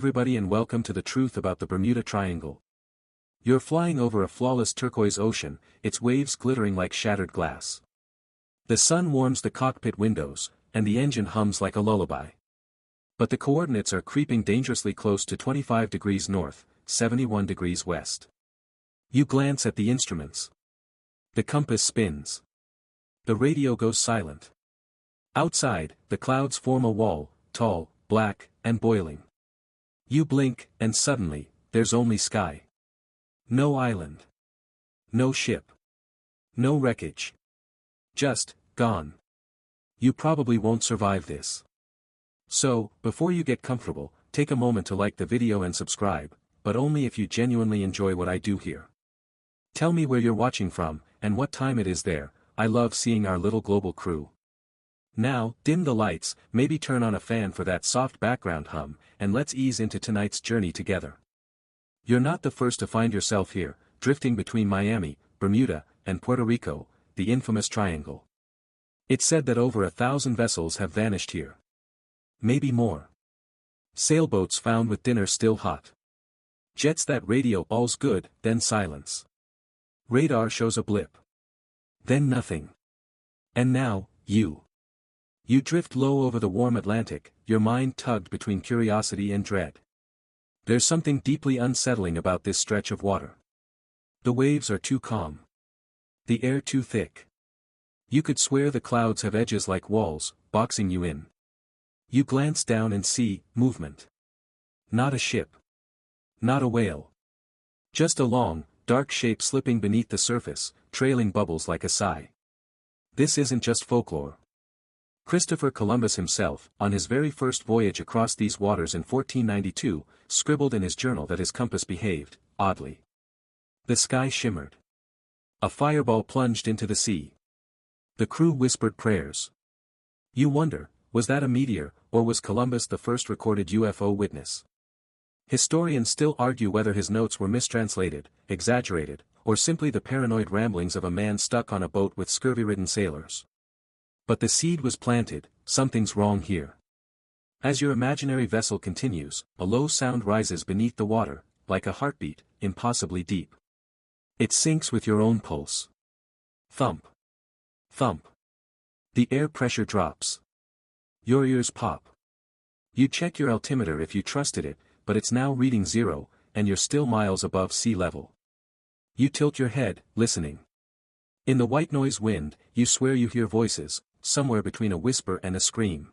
Everybody, and welcome to the truth about the Bermuda Triangle. You're flying over a flawless turquoise ocean, its waves glittering like shattered glass. The sun warms the cockpit windows, and the engine hums like a lullaby. But the coordinates are creeping dangerously close to 25 degrees north, 71 degrees west. You glance at the instruments. The compass spins. The radio goes silent. Outside, the clouds form a wall, tall, black, and boiling. You blink, and suddenly, there's only sky. No island. No ship. No wreckage. Just, gone. You probably won't survive this. So, before you get comfortable, take a moment to like the video and subscribe, but only if you genuinely enjoy what I do here. Tell me where you're watching from, and what time it is there. I love seeing our little global crew. Now, dim the lights, maybe turn on a fan for that soft background hum, and let's ease into tonight's journey together. You're not the first to find yourself here, drifting between Miami, Bermuda, and Puerto Rico, the infamous triangle. It's said that over 1,000 vessels have vanished here. Maybe more. Sailboats found with dinner still hot. Jets that radio all's good, then silence. Radar shows a blip. Then nothing. And now, you. You drift low over the warm Atlantic, your mind tugged between curiosity and dread. There's something deeply unsettling about this stretch of water. The waves are too calm. The air too thick. You could swear the clouds have edges like walls, boxing you in. You glance down and see movement. Not a ship. Not a whale. Just a long, dark shape slipping beneath the surface, trailing bubbles like a sigh. This isn't just folklore. Christopher Columbus himself, on his very first voyage across these waters in 1492, scribbled in his journal that his compass behaved, oddly. The sky shimmered. A fireball plunged into the sea. The crew whispered prayers. You wonder, was that a meteor, or was Columbus the first recorded UFO witness? Historians still argue whether his notes were mistranslated, exaggerated, or simply the paranoid ramblings of a man stuck on a boat with scurvy-ridden sailors. But the seed was planted, something's wrong here. As your imaginary vessel continues, a low sound rises beneath the water, like a heartbeat, impossibly deep. It syncs with your own pulse. Thump. Thump. The air pressure drops. Your ears pop. You check your altimeter if you trusted it, but it's now reading 0, and you're still miles above sea level. You tilt your head, listening. In the white noise wind, you swear you hear voices, somewhere between a whisper and a scream.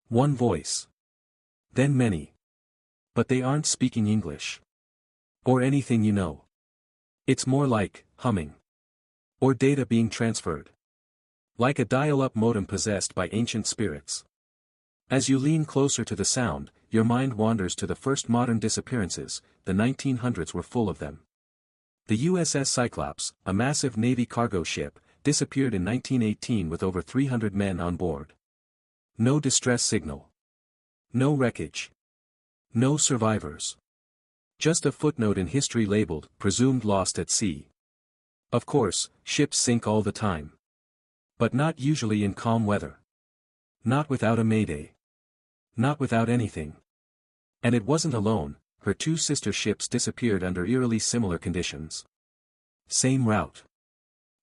One voice. Then many. But they aren't speaking English. Or anything you know. It's more like humming. Or data being transferred. Like a dial-up modem possessed by ancient spirits. As you lean closer to the sound, your mind wanders to the first modern disappearances. The 1900s were full of them. The USS Cyclops, a massive Navy cargo ship, disappeared in 1918 with over 300 men on board. No distress signal. No wreckage. No survivors. Just a footnote in history labeled, presumed lost at sea. Of course, ships sink all the time. But not usually in calm weather. Not without a mayday. Not without anything. And it wasn't alone, her two sister ships disappeared under eerily similar conditions. Same route.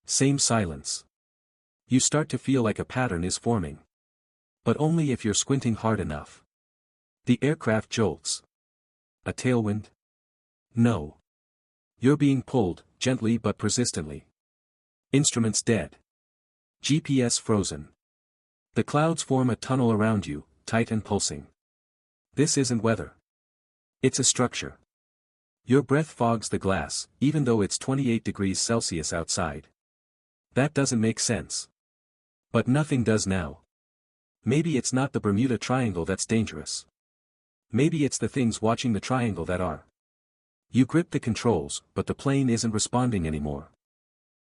Same silence. You start to feel like a pattern is forming. But only if you're squinting hard enough. The aircraft jolts. A tailwind? No. You're being pulled, gently but persistently. Instruments dead. GPS frozen. The clouds form a tunnel around you, tight and pulsing. This isn't weather. It's a structure. Your breath fogs the glass, even though it's 28 degrees Celsius outside. That doesn't make sense. But nothing does now. Maybe it's not the Bermuda Triangle that's dangerous. Maybe it's the things watching the triangle that are. You grip the controls, but the plane isn't responding anymore.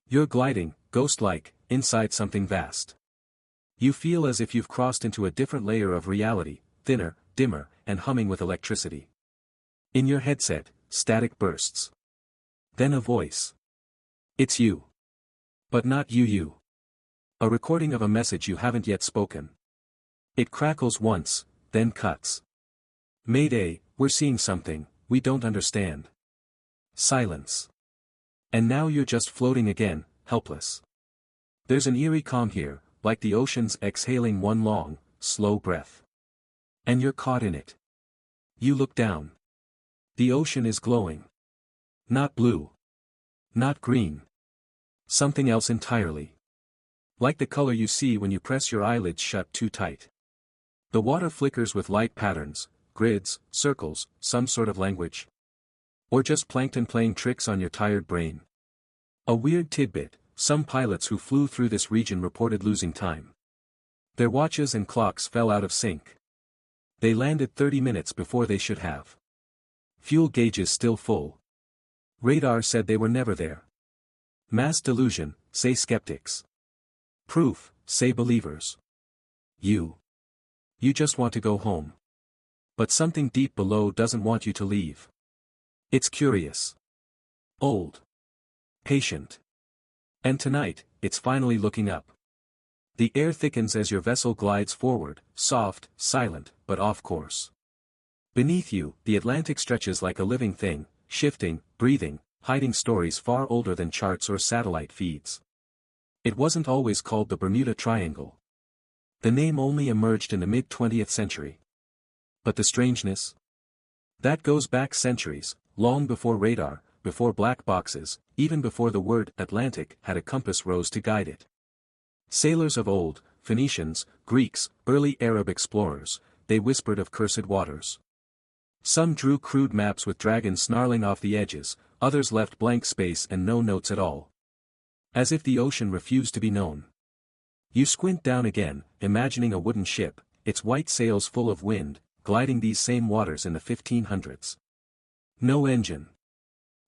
You're gliding, ghost-like, inside something vast. You feel as if you've crossed into a different layer of reality, thinner, dimmer, and humming with electricity. In your headset, static bursts. Then a voice. It's you. But not you. A recording of a message you haven't yet spoken. It crackles once, then cuts. Mayday, We're seeing something we don't understand. Silence. And now you're just floating again, helpless. There's an eerie calm here, like the ocean's exhaling one long, slow breath. And you're caught in it. You look down. The ocean is glowing. Not blue. Not green. Something else entirely. Like the color you see when you press your eyelids shut too tight. The water flickers with light patterns, grids, circles, some sort of language. Or just plankton playing tricks on your tired brain. A weird tidbit, some pilots who flew through this region reported losing time. Their watches and clocks fell out of sync. They landed 30 minutes before they should have. Fuel gauges still full. Radar said they were never there. Mass delusion, say skeptics. Proof, say believers. You just want to go home. But something deep below doesn't want you to leave. It's curious. Old. Patient. And tonight, it's finally looking up. The air thickens as your vessel glides forward, soft, silent, but off course. Beneath you, the Atlantic stretches like a living thing, shifting, breathing, hiding stories far older than charts or satellite feeds. It wasn't always called the Bermuda Triangle. The name only emerged in the mid-20th century. But the strangeness? That goes back centuries, long before radar, before black boxes, even before the word Atlantic had a compass rose to guide it. Sailors of old, Phoenicians, Greeks, early Arab explorers, they whispered of cursed waters. Some drew crude maps with dragons snarling off the edges, others left blank space and no notes at all. As if the ocean refused to be known. You squint down again, imagining a wooden ship, its white sails full of wind, gliding these same waters in the 1500s. No engine.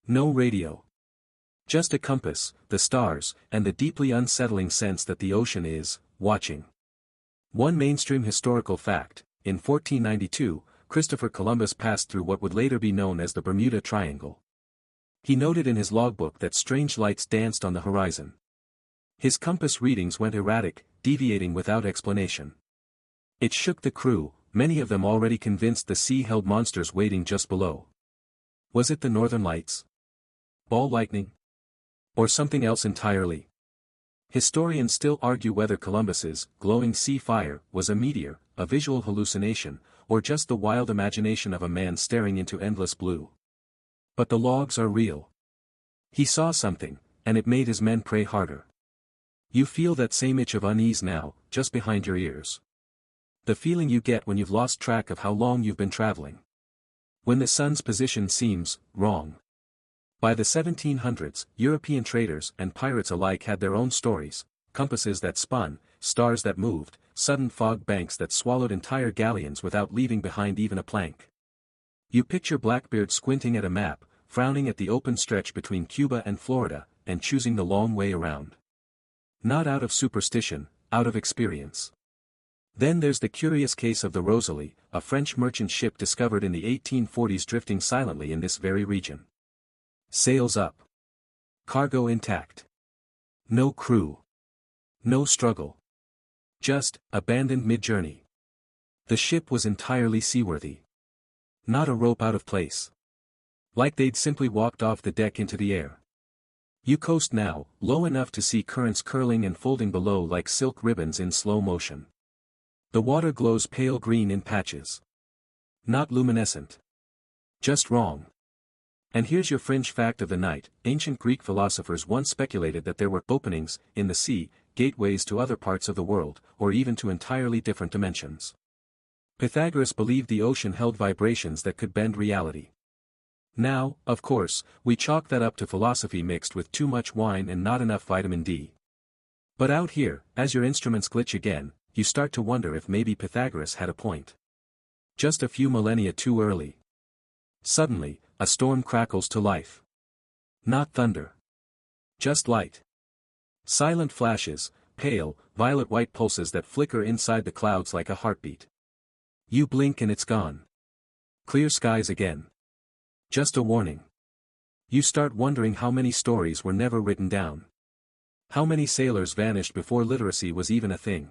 No radio. Just a compass, the stars, and the deeply unsettling sense that the ocean is, watching. One mainstream historical fact, in 1492, Christopher Columbus passed through what would later be known as the Bermuda Triangle. He noted in his logbook that strange lights danced on the horizon. His compass readings went erratic, deviating without explanation. It shook the crew, many of them already convinced the sea held monsters waiting just below. Was it the northern lights? Ball lightning? Or something else entirely? Historians still argue whether Columbus's glowing sea fire was a meteor, a visual hallucination, or just the wild imagination of a man staring into endless blue. But the logs are real. He saw something, and it made his men pray harder. You feel that same itch of unease now, just behind your ears. The feeling you get when you've lost track of how long you've been traveling. When the sun's position seems wrong. By the 1700s, European traders and pirates alike had their own stories, compasses that spun, stars that moved, sudden fog banks that swallowed entire galleons without leaving behind even a plank. You picture Blackbeard squinting at a map, frowning at the open stretch between Cuba and Florida, and choosing the long way around. Not out of superstition, out of experience. Then there's the curious case of the Rosalie, a French merchant ship discovered in the 1840s drifting silently in this very region. Sails up. Cargo intact. No crew. No struggle. Just, abandoned mid-journey. The ship was entirely seaworthy. Not a rope out of place. Like they'd simply walked off the deck into the air. You coast now, low enough to see currents curling and folding below like silk ribbons in slow motion. The water glows pale green in patches. Not luminescent. Just wrong. And here's your fringe fact of the night: ancient Greek philosophers once speculated that there were openings in the sea, gateways to other parts of the world, or even to entirely different dimensions. Pythagoras believed the ocean held vibrations that could bend reality. Now, of course, we chalk that up to philosophy mixed with too much wine and not enough vitamin D. But out here, as your instruments glitch again, you start to wonder if maybe Pythagoras had a point. Just a few millennia too early. Suddenly, a storm crackles to life. Not thunder. Just light. Silent flashes, pale, violet-white pulses that flicker inside the clouds like a heartbeat. You blink and it's gone. Clear skies again. Just a warning. You start wondering how many stories were never written down. How many sailors vanished before literacy was even a thing.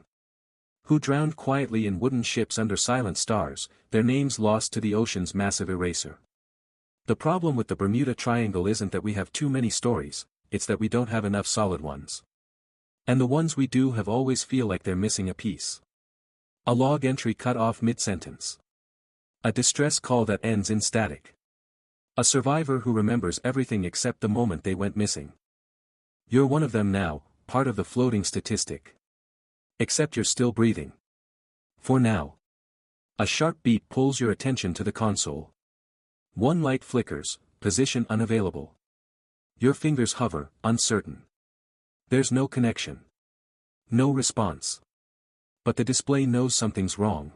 Who drowned quietly in wooden ships under silent stars, their names lost to the ocean's massive eraser. The problem with the Bermuda Triangle isn't that we have too many stories, it's that we don't have enough solid ones. And the ones we do have always feel like they're missing a piece. A log entry cut off mid-sentence. A distress call that ends in static. A survivor who remembers everything except the moment they went missing. You're one of them now, part of the floating statistic. Except you're still breathing. For now. A sharp beat pulls your attention to the console. One light flickers, position unavailable. Your fingers hover, uncertain. There's no connection. No response. But the display knows something's wrong.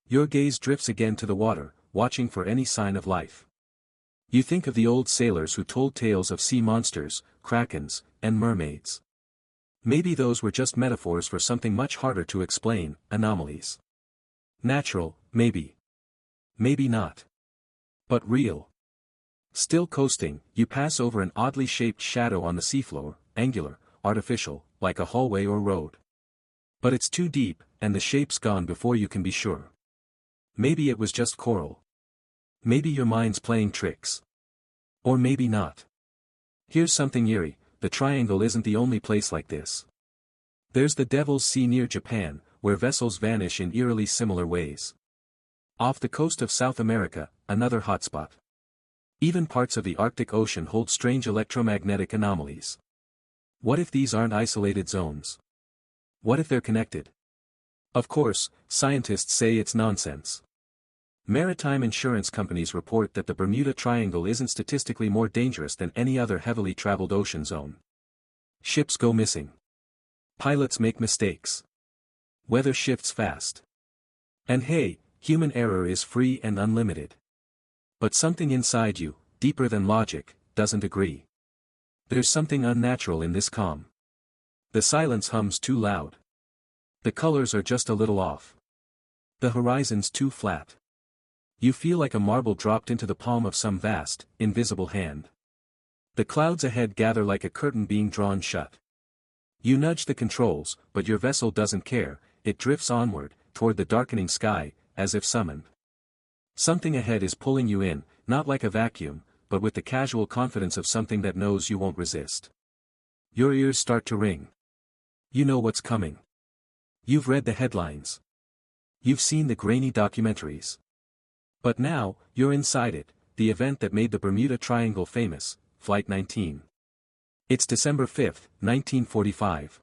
Your gaze drifts again to the water, watching for any sign of life. You think of the old sailors who told tales of sea monsters, krakens, and mermaids. Maybe those were just metaphors for something much harder to explain, anomalies. Natural, maybe. Maybe not. But real. Still coasting, you pass over an oddly shaped shadow on the seafloor, angular, artificial, like a hallway or road. But it's too deep, and the shape's gone before you can be sure. Maybe it was just coral. Maybe your mind's playing tricks. Or maybe not. Here's something eerie, the triangle isn't the only place like this. There's the Devil's Sea near Japan, where vessels vanish in eerily similar ways. Off the coast of South America, another hotspot. Even parts of the Arctic Ocean hold strange electromagnetic anomalies. What if these aren't isolated zones? What if they're connected? Of course, scientists say it's nonsense. Maritime insurance companies report that the Bermuda Triangle isn't statistically more dangerous than any other heavily traveled ocean zone. Ships go missing. Pilots make mistakes. Weather shifts fast. And hey, human error is free and unlimited. But something inside you, deeper than logic, doesn't agree. There's something unnatural in this calm. The silence hums too loud. The colors are just a little off. The horizon's too flat. You feel like a marble dropped into the palm of some vast, invisible hand. The clouds ahead gather like a curtain being drawn shut. You nudge the controls, but your vessel doesn't care, it drifts onward, toward the darkening sky, as if summoned. Something ahead is pulling you in, not like a vacuum, but with the casual confidence of something that knows you won't resist. Your ears start to ring. You know what's coming. You've read the headlines. You've seen the grainy documentaries. But now, you're inside it, the event that made the Bermuda Triangle famous, Flight 19. It's December 5, 1945.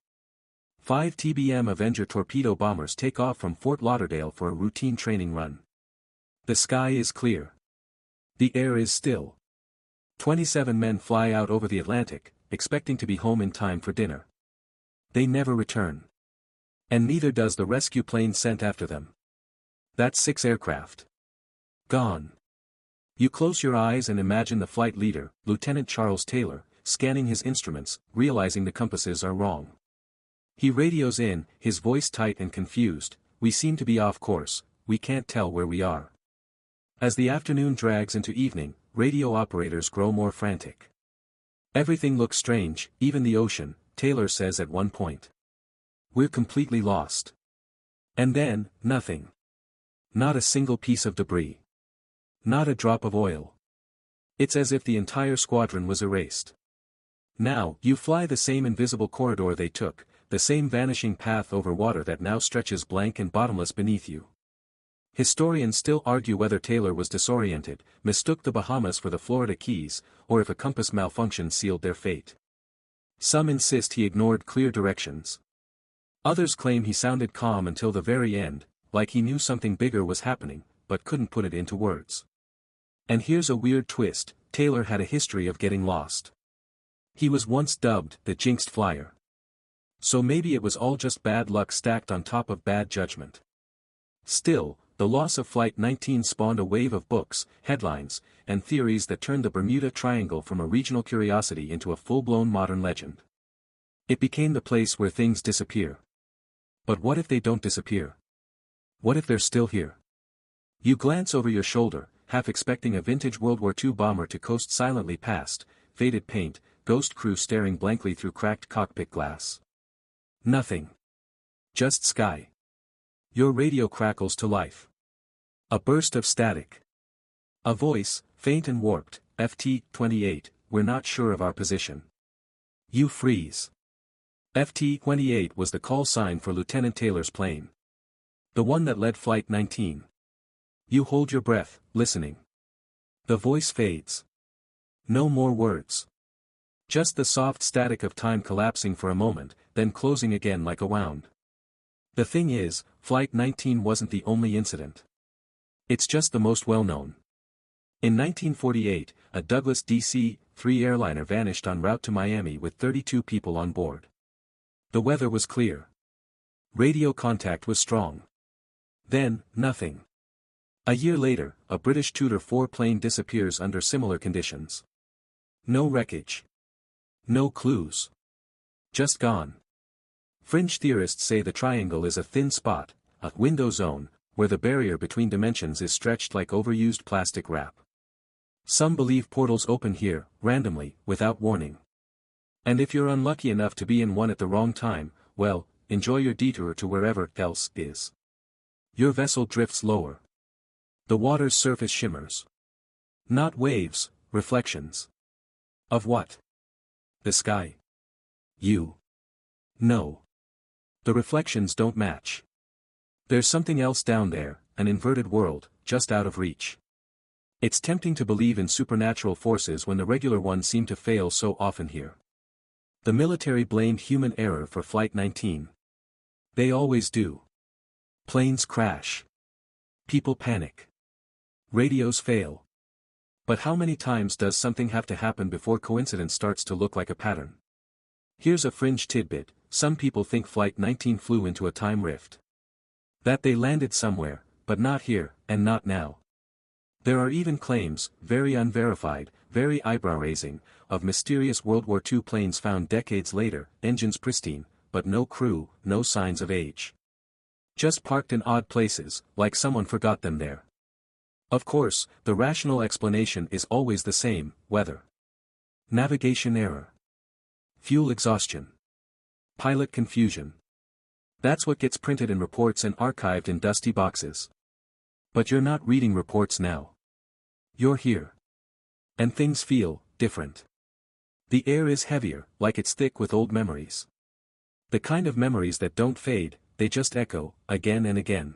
5 TBM Avenger torpedo bombers take off from Fort Lauderdale for a routine training run. The sky is clear. The air is still. 27 men fly out over the Atlantic, expecting to be home in time for dinner. They never return. And neither does the rescue plane sent after them. That's 6 aircraft. Gone. You close your eyes and imagine the flight leader, Lieutenant Charles Taylor, scanning his instruments, realizing the compasses are wrong. He radios in, his voice tight and confused, "We seem to be off course, we can't tell where we are." As the afternoon drags into evening, radio operators grow more frantic. "Everything looks strange, even the ocean," Taylor says at one point. "We're completely lost." And then, nothing. Not a single piece of debris. Not a drop of oil. It's as if the entire squadron was erased. Now, you fly the same invisible corridor they took, the same vanishing path over water that now stretches blank and bottomless beneath you. Historians still argue whether Taylor was disoriented, mistook the Bahamas for the Florida Keys, or if a compass malfunction sealed their fate. Some insist he ignored clear directions. Others claim he sounded calm until the very end, like he knew something bigger was happening, but couldn't put it into words. And here's a weird twist, Taylor had a history of getting lost. He was once dubbed the jinxed flyer. So maybe it was all just bad luck stacked on top of bad judgment. Still, the loss of Flight 19 spawned a wave of books, headlines, and theories that turned the Bermuda Triangle from a regional curiosity into a full-blown modern legend. It became the place where things disappear. But what if they don't disappear? What if they're still here? You glance over your shoulder, half expecting a vintage World War II bomber to coast silently past, faded paint, ghost crew staring blankly through cracked cockpit glass. Nothing. Just sky. Your radio crackles to life. A burst of static. A voice, faint and warped, FT-28, we're not sure of our position. You freeze. FT-28 was the call sign for Lieutenant Taylor's plane. The one that led Flight 19. You hold your breath, listening. The voice fades. No more words. Just the soft static of time collapsing for a moment, then closing again like a wound. The thing is, Flight 19 wasn't the only incident. It's just the most well-known. In 1948, a Douglas DC-3 airliner vanished en route to Miami with 32 people on board. The weather was clear. Radio contact was strong. Then, nothing. A year later, a British Tudor 4 plane disappears under similar conditions. No wreckage. No clues. Just gone. Fringe theorists say the triangle is a thin spot, a window zone, where the barrier between dimensions is stretched like overused plastic wrap. Some believe portals open here, randomly, without warning. And if you're unlucky enough to be in one at the wrong time, well, enjoy your detour to wherever else is. Your vessel drifts lower. The water's surface shimmers. Not waves, reflections. Of what? The sky. You. No. The reflections don't match. There's something else down there, an inverted world, just out of reach. It's tempting to believe in supernatural forces when the regular ones seem to fail so often here. The military blamed human error for Flight 19. They always do. Planes crash. People panic. Radios fail. But how many times does something have to happen before coincidence starts to look like a pattern? Here's a fringe tidbit: some people think Flight 19 flew into a time rift. That they landed somewhere, but not here, and not now. There are even claims, very unverified, very eyebrow-raising, of mysterious World War II planes found decades later, engines pristine, but no crew, no signs of age. Just parked in odd places, like someone forgot them there. Of course, the rational explanation is always the same: weather. Navigation error. Fuel exhaustion. Pilot confusion. That's what gets printed in reports and archived in dusty boxes. But you're not reading reports now. You're here. And things feel different. The air is heavier, like it's thick with old memories. The kind of memories that don't fade, they just echo, again and again.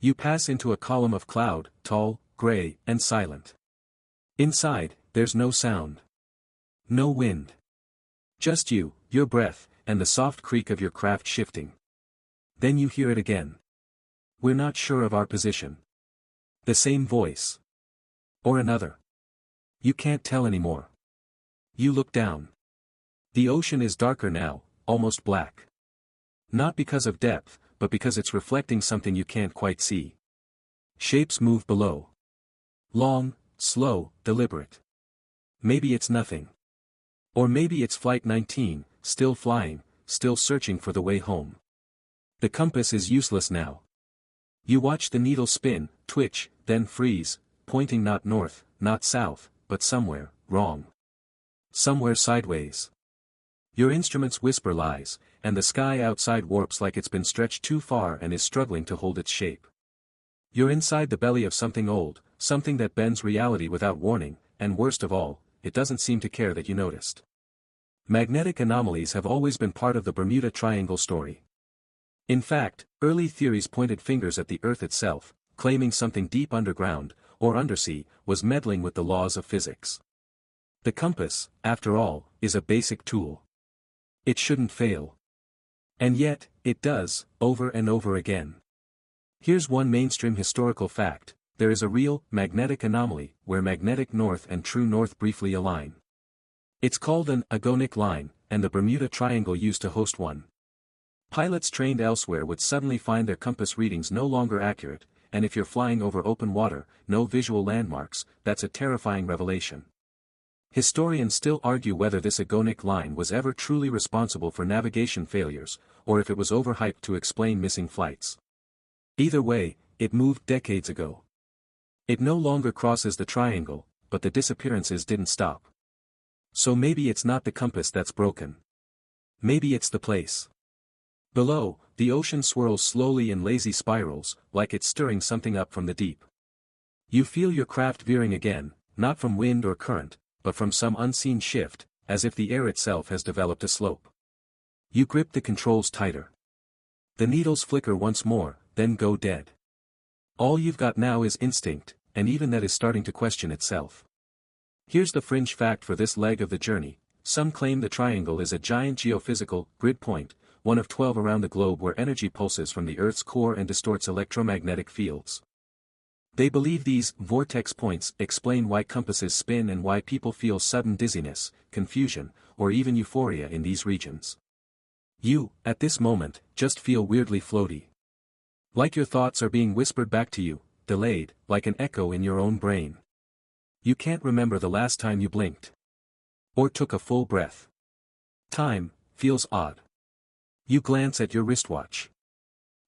You pass into a column of cloud, tall, gray, and silent. Inside, there's no sound. No wind. Just you, your breath, and the soft creak of your craft shifting. Then you hear it again. We're not sure of our position. The same voice. Or another. You can't tell anymore. You look down. The ocean is darker now, almost black. Not because of depth, but because it's reflecting something you can't quite see. Shapes move below. Long, slow, deliberate. Maybe it's nothing. Or maybe it's Flight 19, still flying, still searching for the way home. The compass is useless now. You watch the needle spin, twitch, then freeze, pointing not north, not south, but somewhere, wrong. Somewhere sideways. Your instruments whisper lies, and the sky outside warps like it's been stretched too far and is struggling to hold its shape. You're inside the belly of something old, something that bends reality without warning, and worst of all, it doesn't seem to care that you noticed. Magnetic anomalies have always been part of the Bermuda Triangle story. In fact, early theories pointed fingers at the Earth itself, claiming something deep underground, or undersea, was meddling with the laws of physics. The compass, after all, is a basic tool. It shouldn't fail. And yet, it does, over and over again. Here's one mainstream historical fact: there is a real, magnetic anomaly, where magnetic north and true north briefly align. It's called an agonic line, and the Bermuda Triangle used to host one. Pilots trained elsewhere would suddenly find their compass readings no longer accurate, and if you're flying over open water, no visual landmarks, that's a terrifying revelation. Historians still argue whether this agonic line was ever truly responsible for navigation failures, or if it was overhyped to explain missing flights. Either way, it moved decades ago. It no longer crosses the triangle, but the disappearances didn't stop. So maybe it's not the compass that's broken. Maybe it's the place. Below, the ocean swirls slowly in lazy spirals, like it's stirring something up from the deep. You feel your craft veering again, not from wind or current, but from some unseen shift, as if the air itself has developed a slope. You grip the controls tighter. The needles flicker once more, then go dead. All you've got now is instinct, and even that is starting to question itself. Here's the fringe fact for this leg of the journey. Some claim the triangle is a giant geophysical grid point, one of 12 around the globe where energy pulses from the Earth's core and distorts electromagnetic fields. They believe these vortex points explain why compasses spin and why people feel sudden dizziness, confusion, or even euphoria in these regions. You, at this moment, just feel weirdly floaty. Like your thoughts are being whispered back to you, delayed, like an echo in your own brain. You can't remember the last time you blinked. Or took a full breath. Time feels odd. You glance at your wristwatch.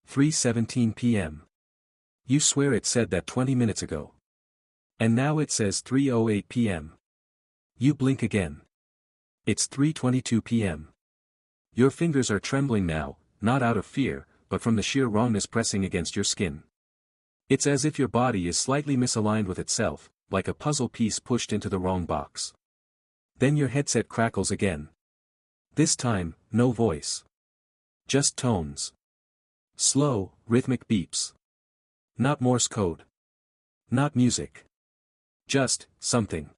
3:17 p.m. You swear it said that 20 minutes ago. And now it says 3:08 p.m. You blink again. It's 3:22 p.m. Your fingers are trembling now, not out of fear, but from the sheer wrongness pressing against your skin. It's as if your body is slightly misaligned with itself, like a puzzle piece pushed into the wrong box. Then your headset crackles again. This time, no voice. Just tones. Slow, rhythmic beeps. Not Morse code. Not music. Just, something.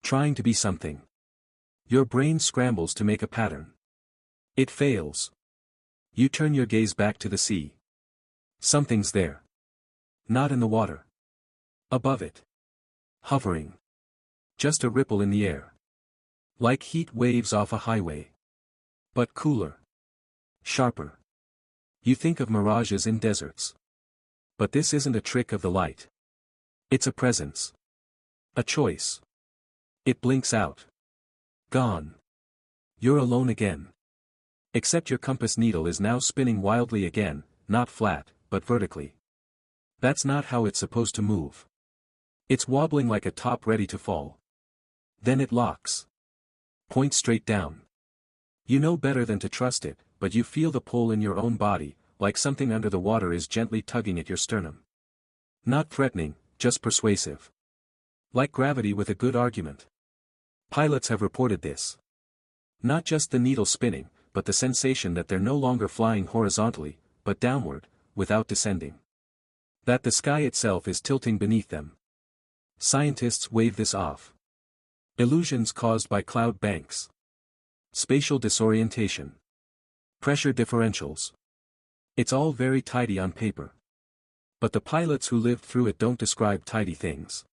Trying to be something. Your brain scrambles to make a pattern. It fails. You turn your gaze back to the sea. Something's there. Not in the water. Above it. Hovering. Just a ripple in the air. Like heat waves off a highway. But cooler. Sharper. You think of mirages in deserts. But this isn't a trick of the light. It's a presence. A choice. It blinks out. Gone. You're alone again. Except your compass needle is now spinning wildly again, not flat, but vertically. That's not how it's supposed to move. It's wobbling like a top ready to fall. Then it locks. Point straight down. You know better than to trust it, but you feel the pull in your own body, like something under the water is gently tugging at your sternum. Not threatening, just persuasive. Like gravity with a good argument. Pilots have reported this. Not just the needle spinning, but the sensation that they're no longer flying horizontally, but downward, without descending. That the sky itself is tilting beneath them. Scientists wave this off. Illusions caused by cloud banks. Spatial disorientation. Pressure differentials. It's all very tidy on paper. But the pilots who lived through it don't describe tidy things.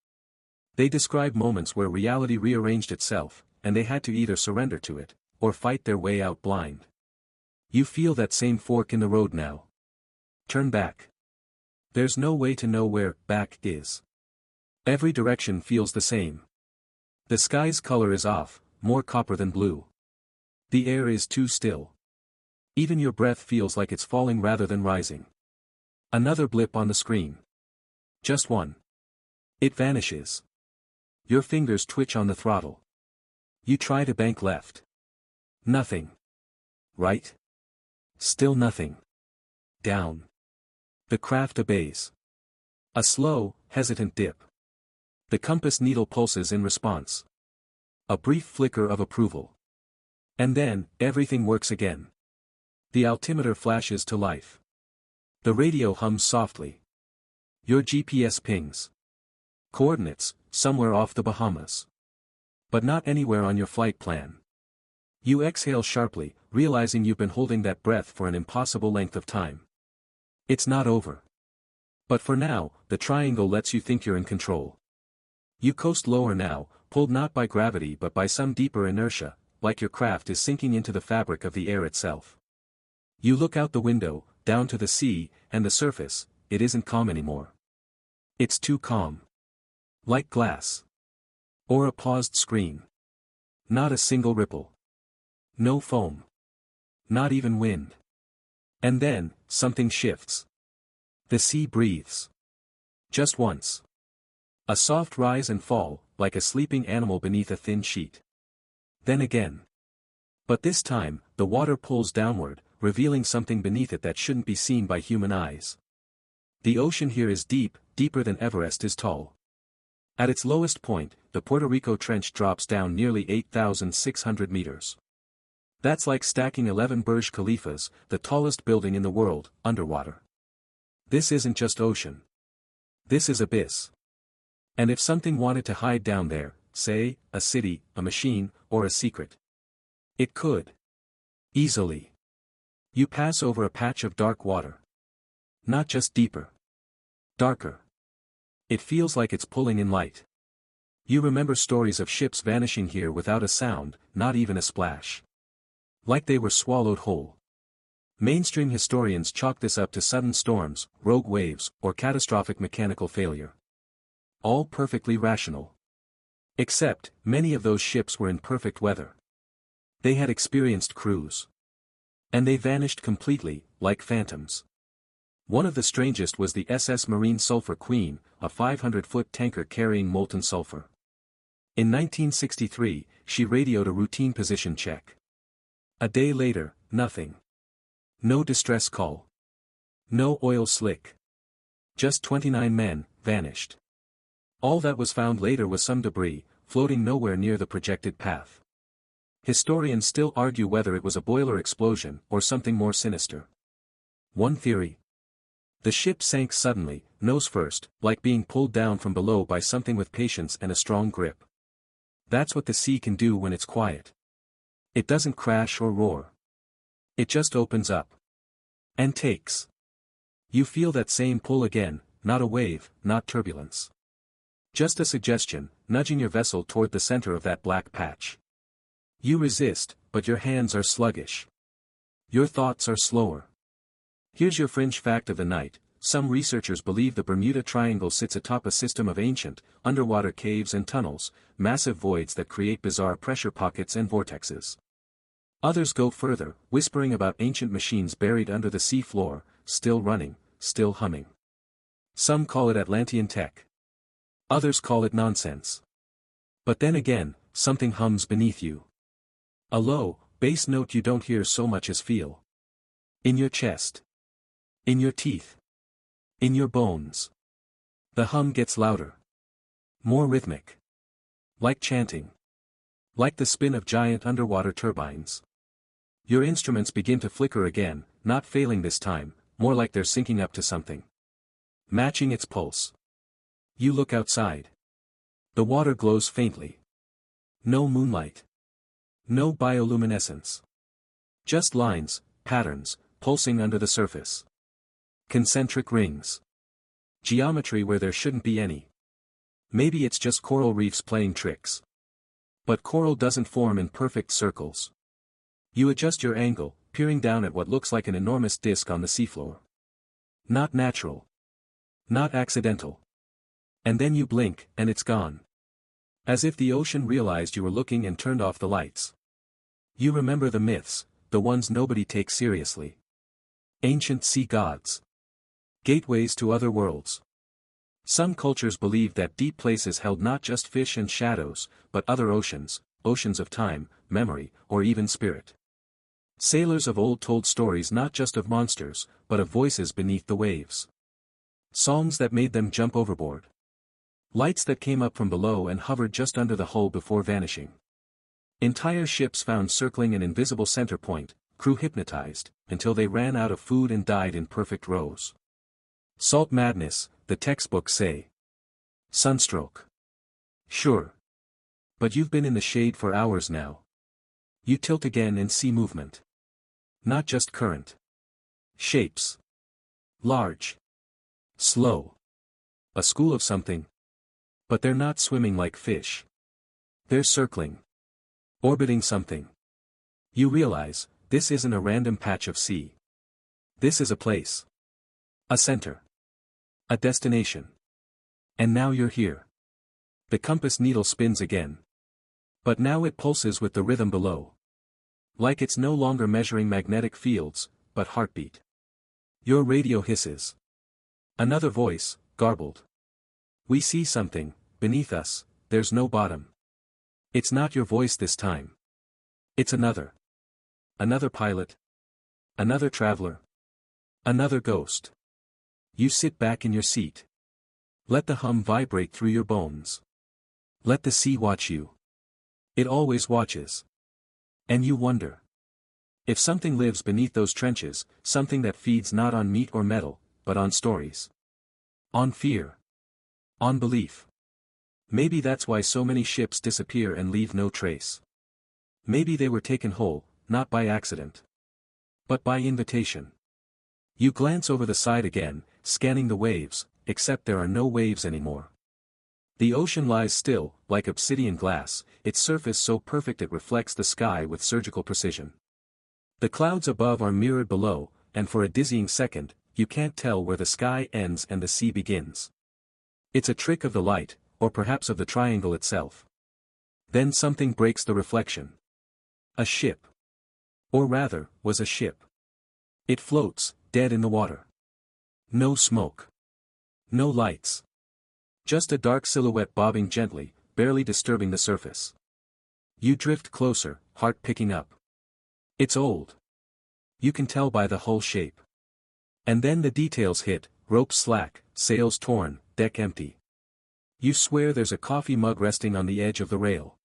They describe moments where reality rearranged itself, and they had to either surrender to it, or fight their way out blind. You feel that same fork in the road now. Turn back. There's no way to know where back is. Every direction feels the same. The sky's color is off, more copper than blue. The air is too still. Even your breath feels like it's falling rather than rising. Another blip on the screen. Just one. It vanishes. Your fingers twitch on the throttle. You try to bank left. Nothing. Right? Still nothing. Down. The craft obeys. A slow, hesitant dip. The compass needle pulses in response. A brief flicker of approval. And then, everything works again. The altimeter flashes to life. The radio hums softly. Your GPS pings. Coordinates, somewhere off the Bahamas. But not anywhere on your flight plan. You exhale sharply, realizing you've been holding that breath for an impossible length of time. It's not over. But for now, the triangle lets you think you're in control. You coast lower now, pulled not by gravity but by some deeper inertia, like your craft is sinking into the fabric of the air itself. You look out the window, down to the sea, and the surface. It isn't calm anymore. It's too calm. Like glass. Or a paused screen. Not a single ripple. No foam. Not even wind. And then, something shifts. The sea breathes. Just once. A soft rise and fall, like a sleeping animal beneath a thin sheet. Then again. But this time, the water pulls downward, revealing something beneath it that shouldn't be seen by human eyes. The ocean here is deep, deeper than Everest is tall. At its lowest point, the Puerto Rico Trench drops down nearly 8,600 meters. That's like stacking 11 Burj Khalifas, the tallest building in the world, underwater. This isn't just ocean. This is abyss. And if something wanted to hide down there, say, a city, a machine, or a secret, it could. Easily. You pass over a patch of dark water. Not just deeper. Darker. It feels like it's pulling in light. You remember stories of ships vanishing here without a sound, not even a splash. Like they were swallowed whole. Mainstream historians chalk this up to sudden storms, rogue waves, or catastrophic mechanical failure. All perfectly rational. Except, many of those ships were in perfect weather. They had experienced crews. And they vanished completely, like phantoms. One of the strangest was the SS Marine Sulphur Queen, a 500-foot tanker carrying molten sulfur. In 1963, she radioed a routine position check. A day later, nothing. No distress call. No oil slick. Just 29 men, vanished. All that was found later was some debris, floating nowhere near the projected path. Historians still argue whether it was a boiler explosion or something more sinister. One theory. The ship sank suddenly, nose first, like being pulled down from below by something with patience and a strong grip. That's what the sea can do when it's quiet. It doesn't crash or roar. It just opens up. And takes. You feel that same pull again, not a wave, not turbulence. Just a suggestion, nudging your vessel toward the center of that black patch. You resist, but your hands are sluggish. Your thoughts are slower. Here's your fringe fact of the night. Some researchers believe the Bermuda Triangle sits atop a system of ancient, underwater caves and tunnels, massive voids that create bizarre pressure pockets and vortexes. Others go further, whispering about ancient machines buried under the sea floor, still running, still humming. Some call it Atlantean tech. Others call it nonsense. But then again, something hums beneath you. A low, bass note you don't hear so much as feel. In your chest. In your teeth. In your bones. The hum gets louder. More rhythmic. Like chanting. Like the spin of giant underwater turbines. Your instruments begin to flicker again, not failing this time, more like they're syncing up to something. Matching its pulse. You look outside. The water glows faintly. No moonlight. No bioluminescence. Just lines, patterns, pulsing under the surface. Concentric rings. Geometry where there shouldn't be any. Maybe it's just coral reefs playing tricks. But coral doesn't form in perfect circles. You adjust your angle, peering down at what looks like an enormous disk on the seafloor. Not natural. Not accidental. And then you blink, and it's gone. As if the ocean realized you were looking and turned off the lights. You remember the myths, the ones nobody takes seriously. Ancient sea gods. Gateways to other worlds. Some cultures believed that deep places held not just fish and shadows, but other oceans, oceans of time, memory, or even spirit. Sailors of old told stories not just of monsters, but of voices beneath the waves. Songs that made them jump overboard. Lights that came up from below and hovered just under the hull before vanishing. Entire ships found circling an invisible center point, crew hypnotized, until they ran out of food and died in perfect rows. Salt madness, the textbooks say. Sunstroke. Sure. But you've been in the shade for hours now. You tilt again and see movement. Not just current. Shapes. Large. Slow. A school of something. But they're not swimming like fish. They're circling. Orbiting something. You realize, this isn't a random patch of sea. This is a place. A center. A destination. And now you're here. The compass needle spins again. But now it pulses with the rhythm below. Like it's no longer measuring magnetic fields, but heartbeat. Your radio hisses. Another voice, garbled. We see something, beneath us, there's no bottom. It's not your voice this time. It's another. Another pilot. Another traveler. Another ghost. You sit back in your seat. Let the hum vibrate through your bones. Let the sea watch you. It always watches. And you wonder. If something lives beneath those trenches, something that feeds not on meat or metal, but on stories. On fear. On belief. Maybe that's why so many ships disappear and leave no trace. Maybe they were taken whole, not by accident, but by invitation. You glance over the side again, scanning the waves, except there are no waves anymore. The ocean lies still, like obsidian glass, its surface so perfect it reflects the sky with surgical precision. The clouds above are mirrored below, and for a dizzying second, you can't tell where the sky ends and the sea begins. It's a trick of the light, or perhaps of the triangle itself. Then something breaks the reflection. A ship. Or rather, was a ship. It floats, dead in the water. No smoke. No lights. Just a dark silhouette bobbing gently, barely disturbing the surface. You drift closer, heart picking up. It's old. You can tell by the hull shape. And then the details hit, ropes slack, sails torn, deck empty. You swear there's a coffee mug resting on the edge of the rail.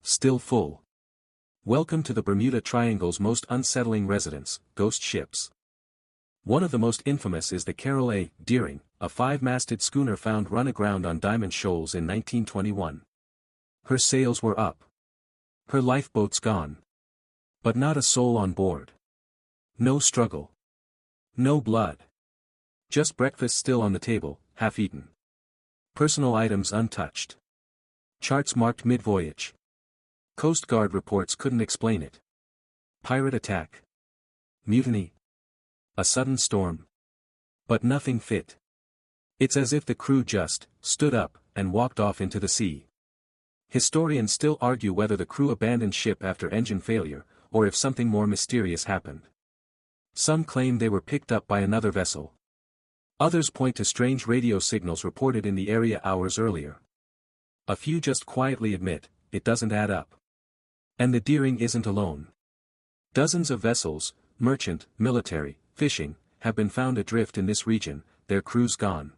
Still full. Welcome to the Bermuda Triangle's most unsettling residence, ghost ships. One of the most infamous is the Carroll A. Deering, a 5-masted schooner found run aground on Diamond Shoals in 1921. Her sails were up. Her lifeboats gone. But not a soul on board. No struggle. No blood. Just breakfast still on the table, half eaten. Personal items untouched. Charts marked mid-voyage. Coast Guard reports couldn't explain it. Pirate attack. Mutiny. A sudden storm. But nothing fit. It's as if the crew just stood up and walked off into the sea. Historians still argue whether the crew abandoned ship after engine failure, or if something more mysterious happened. Some claim they were picked up by another vessel. Others point to strange radio signals reported in the area hours earlier. A few just quietly admit, it doesn't add up. And the Deering isn't alone. Dozens of vessels, merchant, military, fishing, have been found adrift in this region, their crews gone.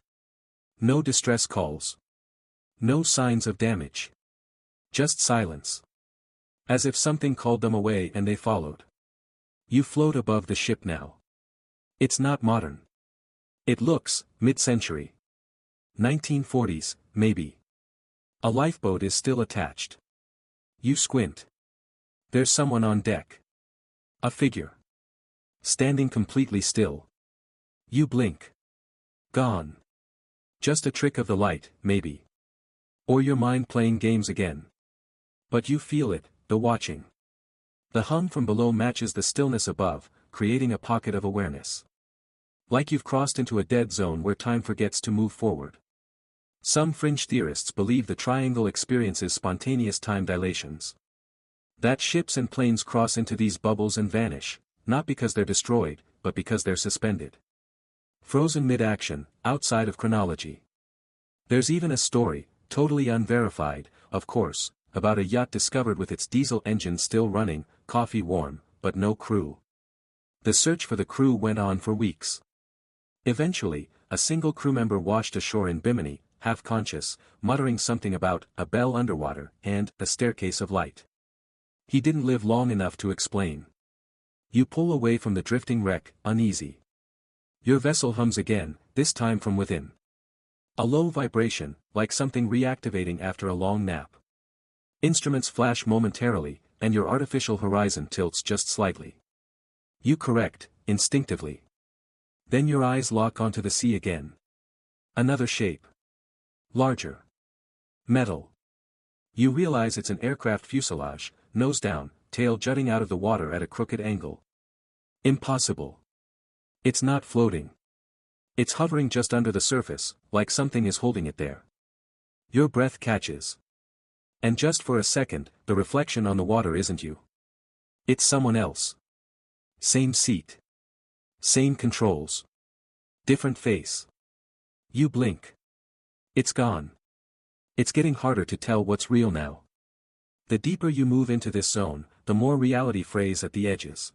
No distress calls. No signs of damage. Just silence. As if something called them away and they followed. You float above the ship now. It's not modern. It looks, mid-century. 1940s, maybe. A lifeboat is still attached. You squint. There's someone on deck. A figure. Standing completely still. You blink. Gone. Just a trick of the light, maybe. Or your mind playing games again. But you feel it, the watching. The hum from below matches the stillness above, creating a pocket of awareness. Like you've crossed into a dead zone where time forgets to move forward. Some fringe theorists believe the triangle experiences spontaneous time dilations. That ships and planes cross into these bubbles and vanish, not because they're destroyed, but because they're suspended. Frozen mid-action, outside of chronology. There's even a story, totally unverified, of course, about a yacht discovered with its diesel engine still running, coffee warm, but no crew. The search for the crew went on for weeks. Eventually, a single crew member washed ashore in Bimini, half-conscious, muttering something about a bell underwater and a staircase of light. He didn't live long enough to explain. You pull away from the drifting wreck, uneasy. Your vessel hums again, this time from within. A low vibration, like something reactivating after a long nap. Instruments flash momentarily, and your artificial horizon tilts just slightly. You correct, instinctively. Then your eyes lock onto the sea again. Another shape. Larger. Metal. You realize it's an aircraft fuselage, nose down, tail jutting out of the water at a crooked angle. Impossible. It's not floating. It's hovering just under the surface, like something is holding it there. Your breath catches. And just for a second, the reflection on the water isn't you. It's someone else. Same seat. Same controls. Different face. You blink. It's gone. It's getting harder to tell what's real now. The deeper you move into this zone, the more reality frays at the edges.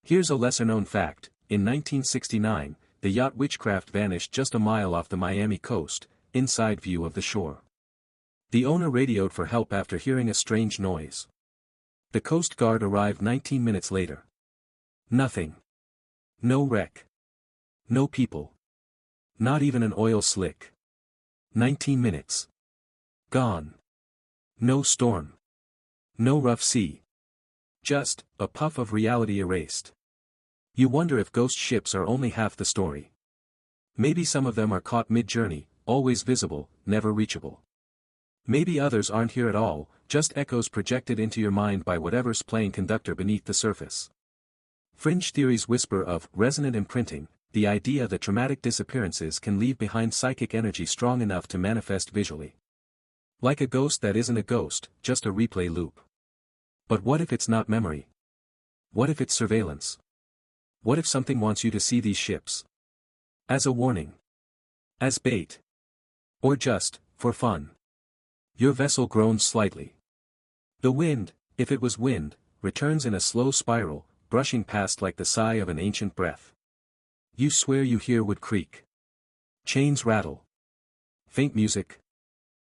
Here's a lesser-known fact: in 1969, the yacht Witchcraft vanished just a mile off the Miami coast, inside view of the shore. The owner radioed for help after hearing a strange noise. The Coast Guard arrived 19 minutes later. Nothing. No wreck. No people. Not even an oil slick. 19 minutes. Gone. No storm. No rough sea. Just a puff of reality erased. You wonder if ghost ships are only half the story. Maybe some of them are caught mid-journey, always visible, never reachable. Maybe others aren't here at all, just echoes projected into your mind by whatever's playing conductor beneath the surface. Fringe theories whisper of resonant imprinting, the idea that traumatic disappearances can leave behind psychic energy strong enough to manifest visually. Like a ghost that isn't a ghost, just a replay loop. But what if it's not memory? What if it's surveillance? What if something wants you to see these ships? As a warning. As bait. Or just, for fun. Your vessel groans slightly. The wind, if it was wind, returns in a slow spiral, brushing past like the sigh of an ancient breath. You swear you hear wood creak. Chains rattle. Faint music.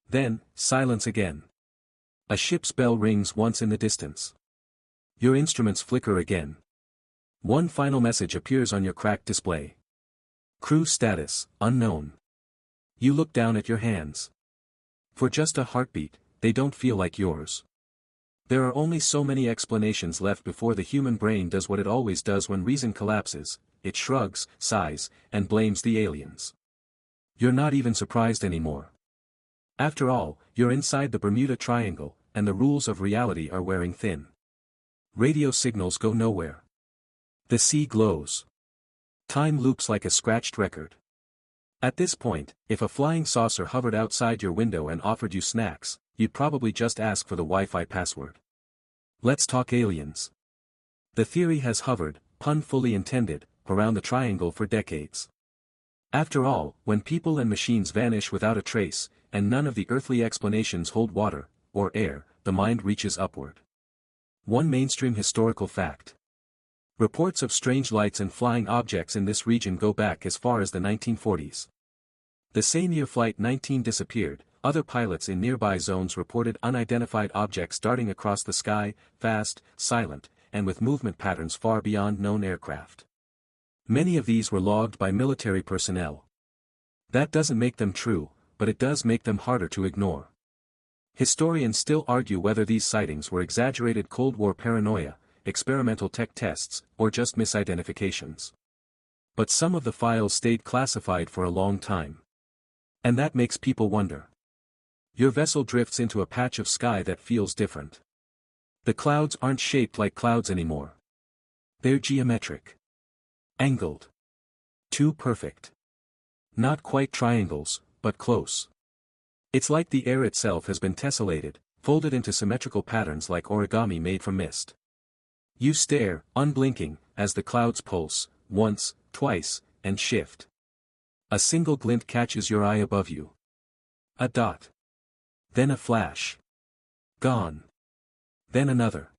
Then, silence again. A ship's bell rings once in the distance. Your instruments flicker again. One final message appears on your cracked display. Crew status, unknown. You look down at your hands. For just a heartbeat, they don't feel like yours. There are only so many explanations left before the human brain does what it always does when reason collapses: it shrugs, sighs, and blames the aliens. You're not even surprised anymore. After all, you're inside the Bermuda Triangle, and the rules of reality are wearing thin. Radio signals go nowhere. The sea glows. Time loops like a scratched record. At this point, if a flying saucer hovered outside your window and offered you snacks, you'd probably just ask for the Wi-Fi password. Let's talk aliens. The theory has hovered, pun fully intended, around the triangle for decades. After all, when people and machines vanish without a trace, and none of the earthly explanations hold water, or air, the mind reaches upward. One mainstream historical fact. Reports of strange lights and flying objects in this region go back as far as the 1940s. The same year Flight 19 disappeared, other pilots in nearby zones reported unidentified objects darting across the sky, fast, silent, and with movement patterns far beyond known aircraft. Many of these were logged by military personnel. That doesn't make them true, but it does make them harder to ignore. Historians still argue whether these sightings were exaggerated Cold War paranoia, experimental tech tests, or just misidentifications. But some of the files stayed classified for a long time. And that makes people wonder. Your vessel drifts into a patch of sky that feels different. The clouds aren't shaped like clouds anymore. They're geometric. Angled. Too perfect. Not quite triangles, but close. It's like the air itself has been tessellated, folded into symmetrical patterns like origami made from mist. You stare, unblinking, as the clouds pulse, once, twice, and shift. A single glint catches your eye above you. A dot. Then a flash. Gone. Then another.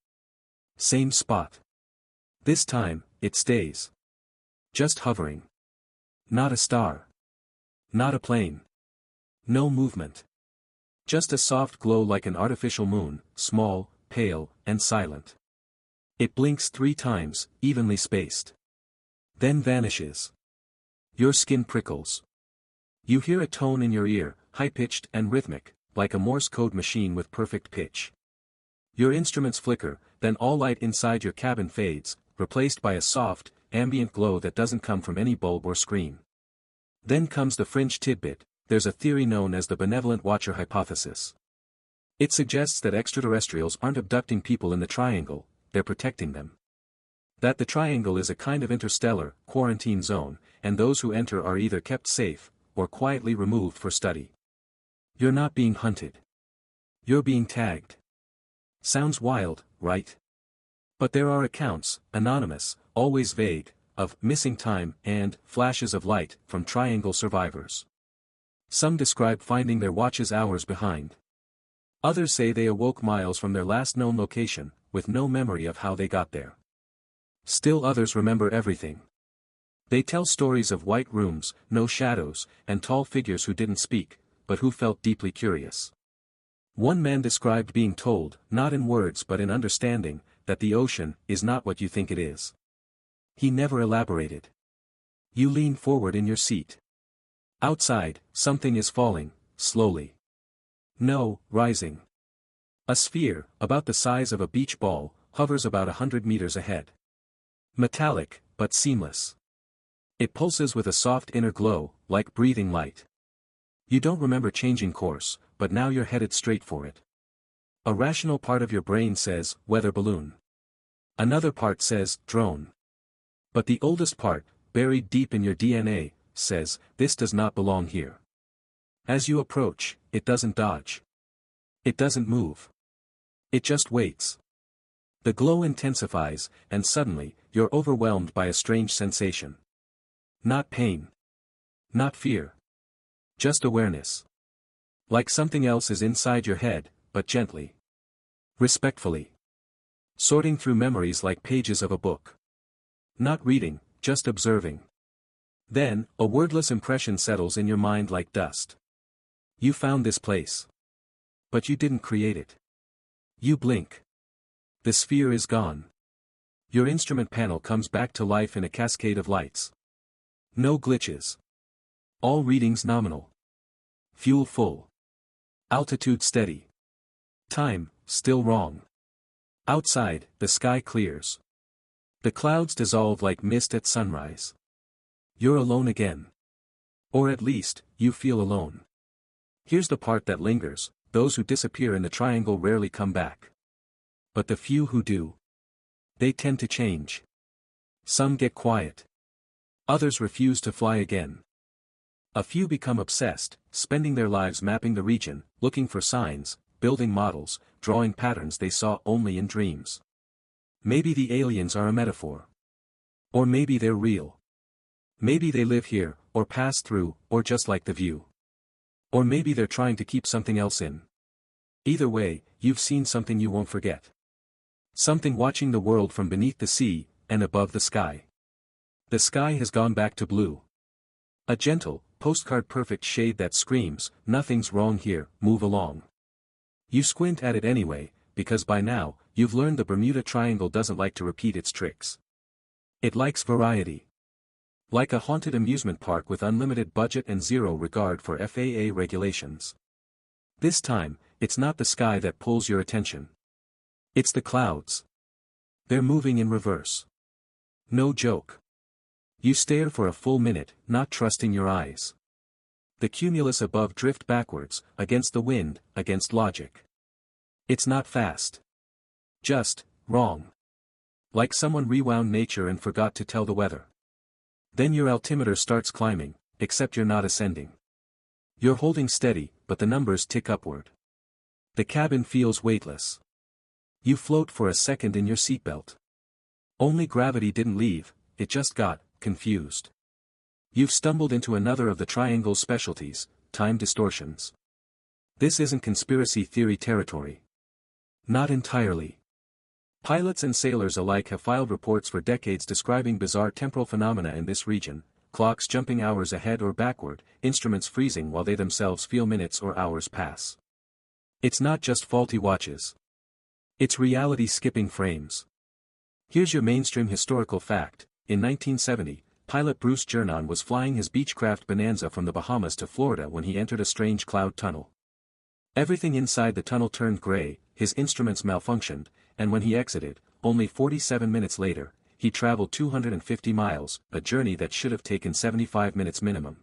Same spot. This time, it stays. Just hovering. Not a star. Not a plane. No movement. Just a soft glow like an artificial moon, small, pale, and silent. It blinks 3 times, evenly spaced. Then vanishes. Your skin prickles. You hear a tone in your ear, high-pitched and rhythmic, like a Morse code machine with perfect pitch. Your instruments flicker, then all light inside your cabin fades, replaced by a soft, ambient glow that doesn't come from any bulb or screen. Then comes the fringe tidbit: there's a theory known as the benevolent watcher hypothesis. It suggests that extraterrestrials aren't abducting people in the triangle, they're protecting them. That the triangle is a kind of interstellar, quarantine zone, and those who enter are either kept safe, or quietly removed for study. You're not being hunted. You're being tagged. Sounds wild, right? But there are accounts, anonymous, always vague, of missing time and flashes of light from triangle survivors. Some describe finding their watches hours behind. Others say they awoke miles from their last known location, with no memory of how they got there. Still others remember everything. They tell stories of white rooms, no shadows, and tall figures who didn't speak, but who felt deeply curious. One man described being told, not in words but in understanding, that the ocean is not what you think it is. He never elaborated. You lean forward in your seat. Outside, something is falling, slowly. No, rising. A sphere, about the size of a beach ball, hovers about 100 meters ahead. Metallic, but seamless. It pulses with a soft inner glow, like breathing light. You don't remember changing course, but now you're headed straight for it. A rational part of your brain says, weather balloon. Another part says, drone. But the oldest part, buried deep in your DNA, says, this does not belong here. As you approach, it doesn't dodge. It doesn't move. It just waits. The glow intensifies, and suddenly, you're overwhelmed by a strange sensation. Not pain. Not fear. Just awareness. Like something else is inside your head, but gently. Respectfully. Sorting through memories like pages of a book. Not reading, just observing. Then, a wordless impression settles in your mind like dust. You found this place. But you didn't create it. You blink. The sphere is gone. Your instrument panel comes back to life in a cascade of lights. No glitches. All readings nominal. Fuel full. Altitude steady. Time, still wrong. Outside, the sky clears. The clouds dissolve like mist at sunrise. You're alone again. Or at least, you feel alone. Here's the part that lingers, those who disappear in the triangle rarely come back. But the few who do, they tend to change. Some get quiet. Others refuse to fly again. A few become obsessed, spending their lives mapping the region, looking for signs, building models, drawing patterns they saw only in dreams. Maybe the aliens are a metaphor. Or maybe they're real. Maybe they live here, or pass through, or just like the view. Or maybe they're trying to keep something else in. Either way, you've seen something you won't forget. Something watching the world from beneath the sea, and above the sky. The sky has gone back to blue. A gentle, postcard-perfect shade that screams, nothing's wrong here, move along. You squint at it anyway, because by now, you've learned the Bermuda Triangle doesn't like to repeat its tricks. It likes variety. Like a haunted amusement park with unlimited budget and zero regard for FAA regulations. This time, it's not the sky that pulls your attention. It's the clouds. They're moving in reverse. No joke. You stare for a full minute, not trusting your eyes. The cumulus above drift backwards, against the wind, against logic. It's not fast. Just, wrong. Like someone rewound nature and forgot to tell the weather. Then your altimeter starts climbing, except you're not ascending. You're holding steady, but the numbers tick upward. The cabin feels weightless. You float for a second in your seatbelt. Only gravity didn't leave, it just got confused. You've stumbled into another of the triangle's specialties, time distortions. This isn't conspiracy theory territory. Not entirely. Pilots and sailors alike have filed reports for decades describing bizarre temporal phenomena in this region, clocks jumping hours ahead or backward, instruments freezing while they themselves feel minutes or hours pass. It's not just faulty watches. It's reality skipping frames. Here's your mainstream historical fact. In 1970, pilot Bruce Jernon was flying his Beechcraft Bonanza from the Bahamas to Florida when he entered a strange cloud tunnel. Everything inside the tunnel turned gray, his instruments malfunctioned, and when he exited, only 47 minutes later, he traveled 250 miles, a journey that should have taken 75 minutes minimum.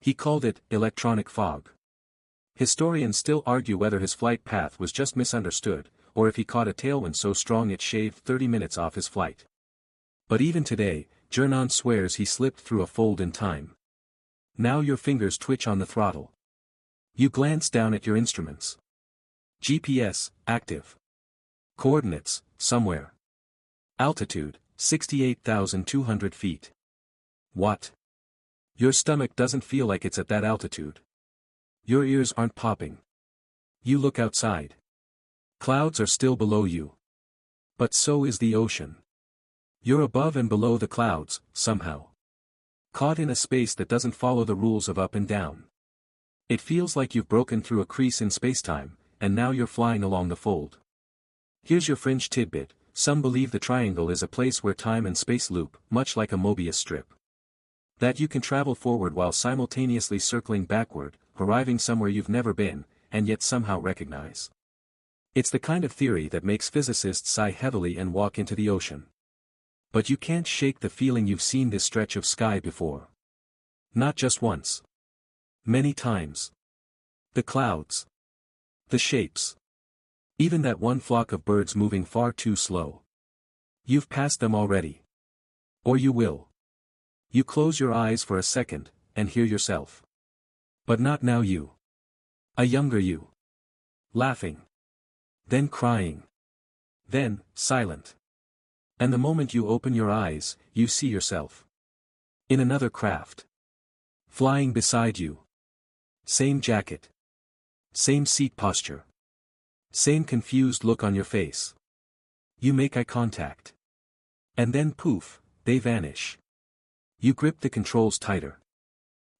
He called it electronic fog. Historians still argue whether his flight path was just misunderstood, or if he caught a tailwind so strong it shaved 30 minutes off his flight. But even today, Jernon swears he slipped through a fold in time. Now your fingers twitch on the throttle. You glance down at your instruments. GPS, active. Coordinates, somewhere. Altitude, 68,200 feet. What? Your stomach doesn't feel like it's at that altitude. Your ears aren't popping. You look outside. Clouds are still below you. But so is the ocean. You're above and below the clouds, somehow. Caught in a space that doesn't follow the rules of up and down. It feels like you've broken through a crease in spacetime, and now you're flying along the fold. Here's your fringe tidbit: some believe the triangle is a place where time and space loop, much like a Mobius strip. That you can travel forward while simultaneously circling backward, arriving somewhere you've never been, and yet somehow recognize. It's the kind of theory that makes physicists sigh heavily and walk into the ocean. But you can't shake the feeling you've seen this stretch of sky before. Not just once. Many times. The clouds. The shapes. Even that one flock of birds moving far too slow. You've passed them already. Or you will. You close your eyes for a second, and hear yourself. But not now you. A younger you. Laughing. Then crying. Then, silent. And the moment you open your eyes, you see yourself. In another craft. Flying beside you. Same jacket. Same seat posture. Same confused look on your face. You make eye contact. And then poof, they vanish. You grip the controls tighter.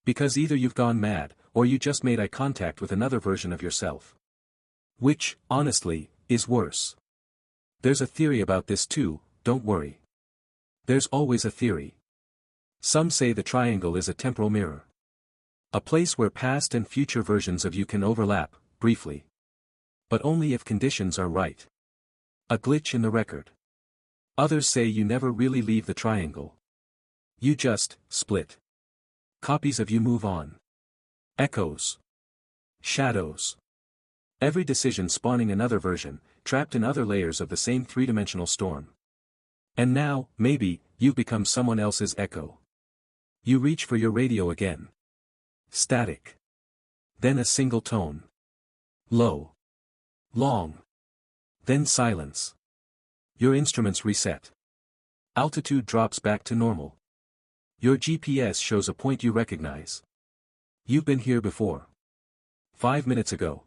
Because either you've gone mad, or you just made eye contact with another version of yourself. Which, honestly, is worse. There's a theory about this too, don't worry. There's always a theory. Some say the triangle is a temporal mirror. A place where past and future versions of you can overlap, briefly. But only if conditions are right. A glitch in the record. Others say you never really leave the triangle. You just split. Copies of you move on. Echoes. Shadows. Every decision spawning another version, trapped in other layers of the same three-dimensional storm. And now, maybe, you've become someone else's echo. You reach for your radio again. Static. Then a single tone. Low. Long. Then silence. Your instruments reset. Altitude drops back to normal. Your GPS shows a point you recognize. You've been here before. 5 minutes ago.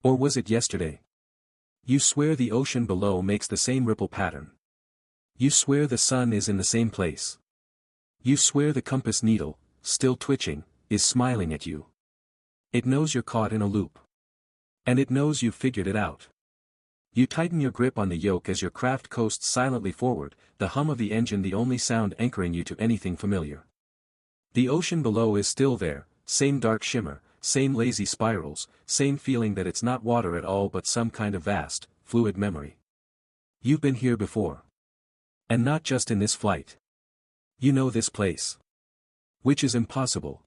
Or was it yesterday? You swear the ocean below makes the same ripple pattern. You swear the sun is in the same place. You swear the compass needle, still twitching, is smiling at you. It knows you're caught in a loop. And it knows you've figured it out. You tighten your grip on the yoke as your craft coasts silently forward, the hum of the engine the only sound anchoring you to anything familiar. The ocean below is still there, same dark shimmer, same lazy spirals, same feeling that it's not water at all but some kind of vast, fluid memory. You've been here before. And not just in this flight. You know this place. Which is impossible.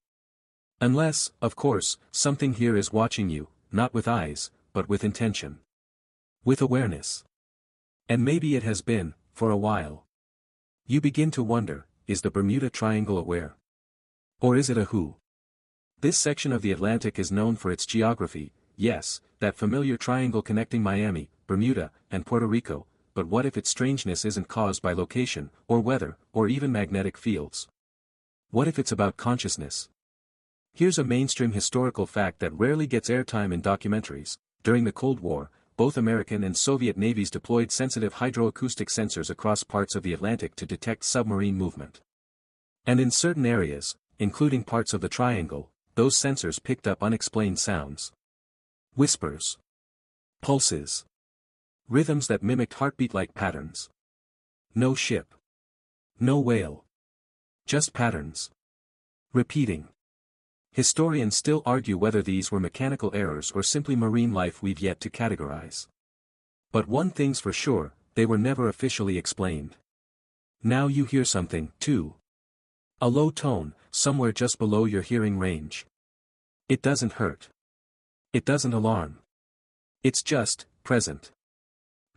Unless, of course, something here is watching you, not with eyes, but with intention. With awareness. And maybe it has been, for a while. You begin to wonder, is the Bermuda Triangle aware? Or is it a who? This section of the Atlantic is known for its geography, yes, that familiar triangle connecting Miami, Bermuda, and Puerto Rico, but what if its strangeness isn't caused by location, or weather, or even magnetic fields? What if it's about consciousness? Here's a mainstream historical fact that rarely gets airtime in documentaries. During the Cold War, both American and Soviet navies deployed sensitive hydroacoustic sensors across parts of the Atlantic to detect submarine movement. And in certain areas, including parts of the triangle, those sensors picked up unexplained sounds. Whispers. Pulses. Rhythms that mimicked heartbeat-like patterns. No ship. No whale. Just patterns. Repeating. Historians still argue whether these were mechanical errors or simply marine life we've yet to categorize. But one thing's for sure, they were never officially explained. Now you hear something, too. A low tone, somewhere just below your hearing range. It doesn't hurt. It doesn't alarm. It's just, present.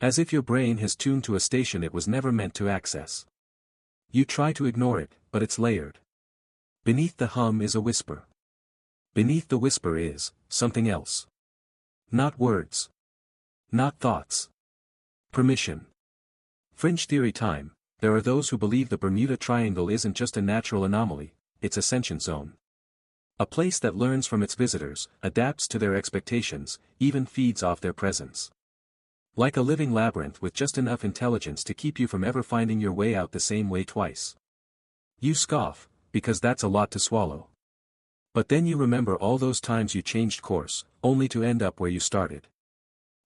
As if your brain has tuned to a station it was never meant to access. You try to ignore it, but it's layered. Beneath the hum is a whisper. Beneath the whisper is something else. Not words. Not thoughts. Permission. Fringe theory time. There are those who believe the Bermuda Triangle isn't just a natural anomaly, it's a sentient zone. A place that learns from its visitors, adapts to their expectations, even feeds off their presence. Like a living labyrinth with just enough intelligence to keep you from ever finding your way out the same way twice. You scoff, because that's a lot to swallow. But then you remember all those times you changed course, only to end up where you started.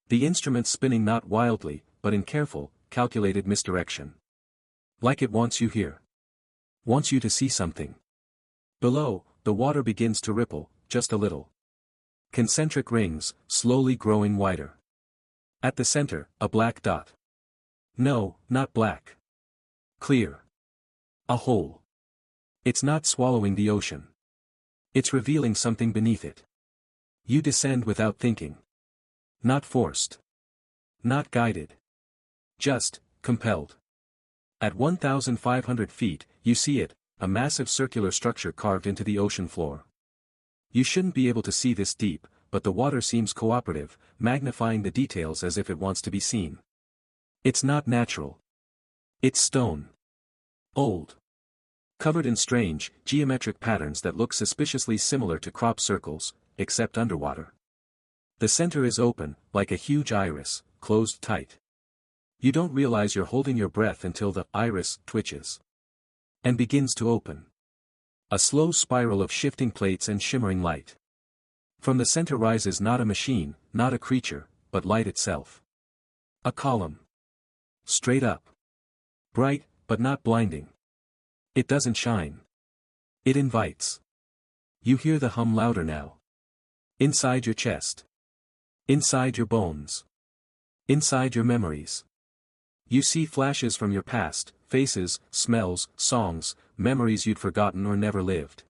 The instrument spinning not wildly, but in careful, calculated misdirection. Like it wants you here. Wants you to see something. Below, the water begins to ripple, just a little. Concentric rings, slowly growing wider. At the center, a black dot. No, not black. Clear. A hole. It's not swallowing the ocean. It's revealing something beneath it. You descend without thinking. Not forced. Not guided. Just, compelled. At 1,500 feet, you see it, a massive circular structure carved into the ocean floor. You shouldn't be able to see this deep, but the water seems cooperative, magnifying the details as if it wants to be seen. It's not natural. It's stone. Old. Covered in strange, geometric patterns that look suspiciously similar to crop circles, except underwater. The center is open, like a huge iris, closed tight. You don't realize you're holding your breath until the iris twitches. And begins to open. A slow spiral of shifting plates and shimmering light. From the center rises not a machine, not a creature, but light itself. A column. Straight up. Bright, but not blinding. It doesn't shine. It invites. You hear the hum louder now. Inside your chest. Inside your bones. Inside your memories. You see flashes from your past, faces, smells, songs, memories you'd forgotten or never lived.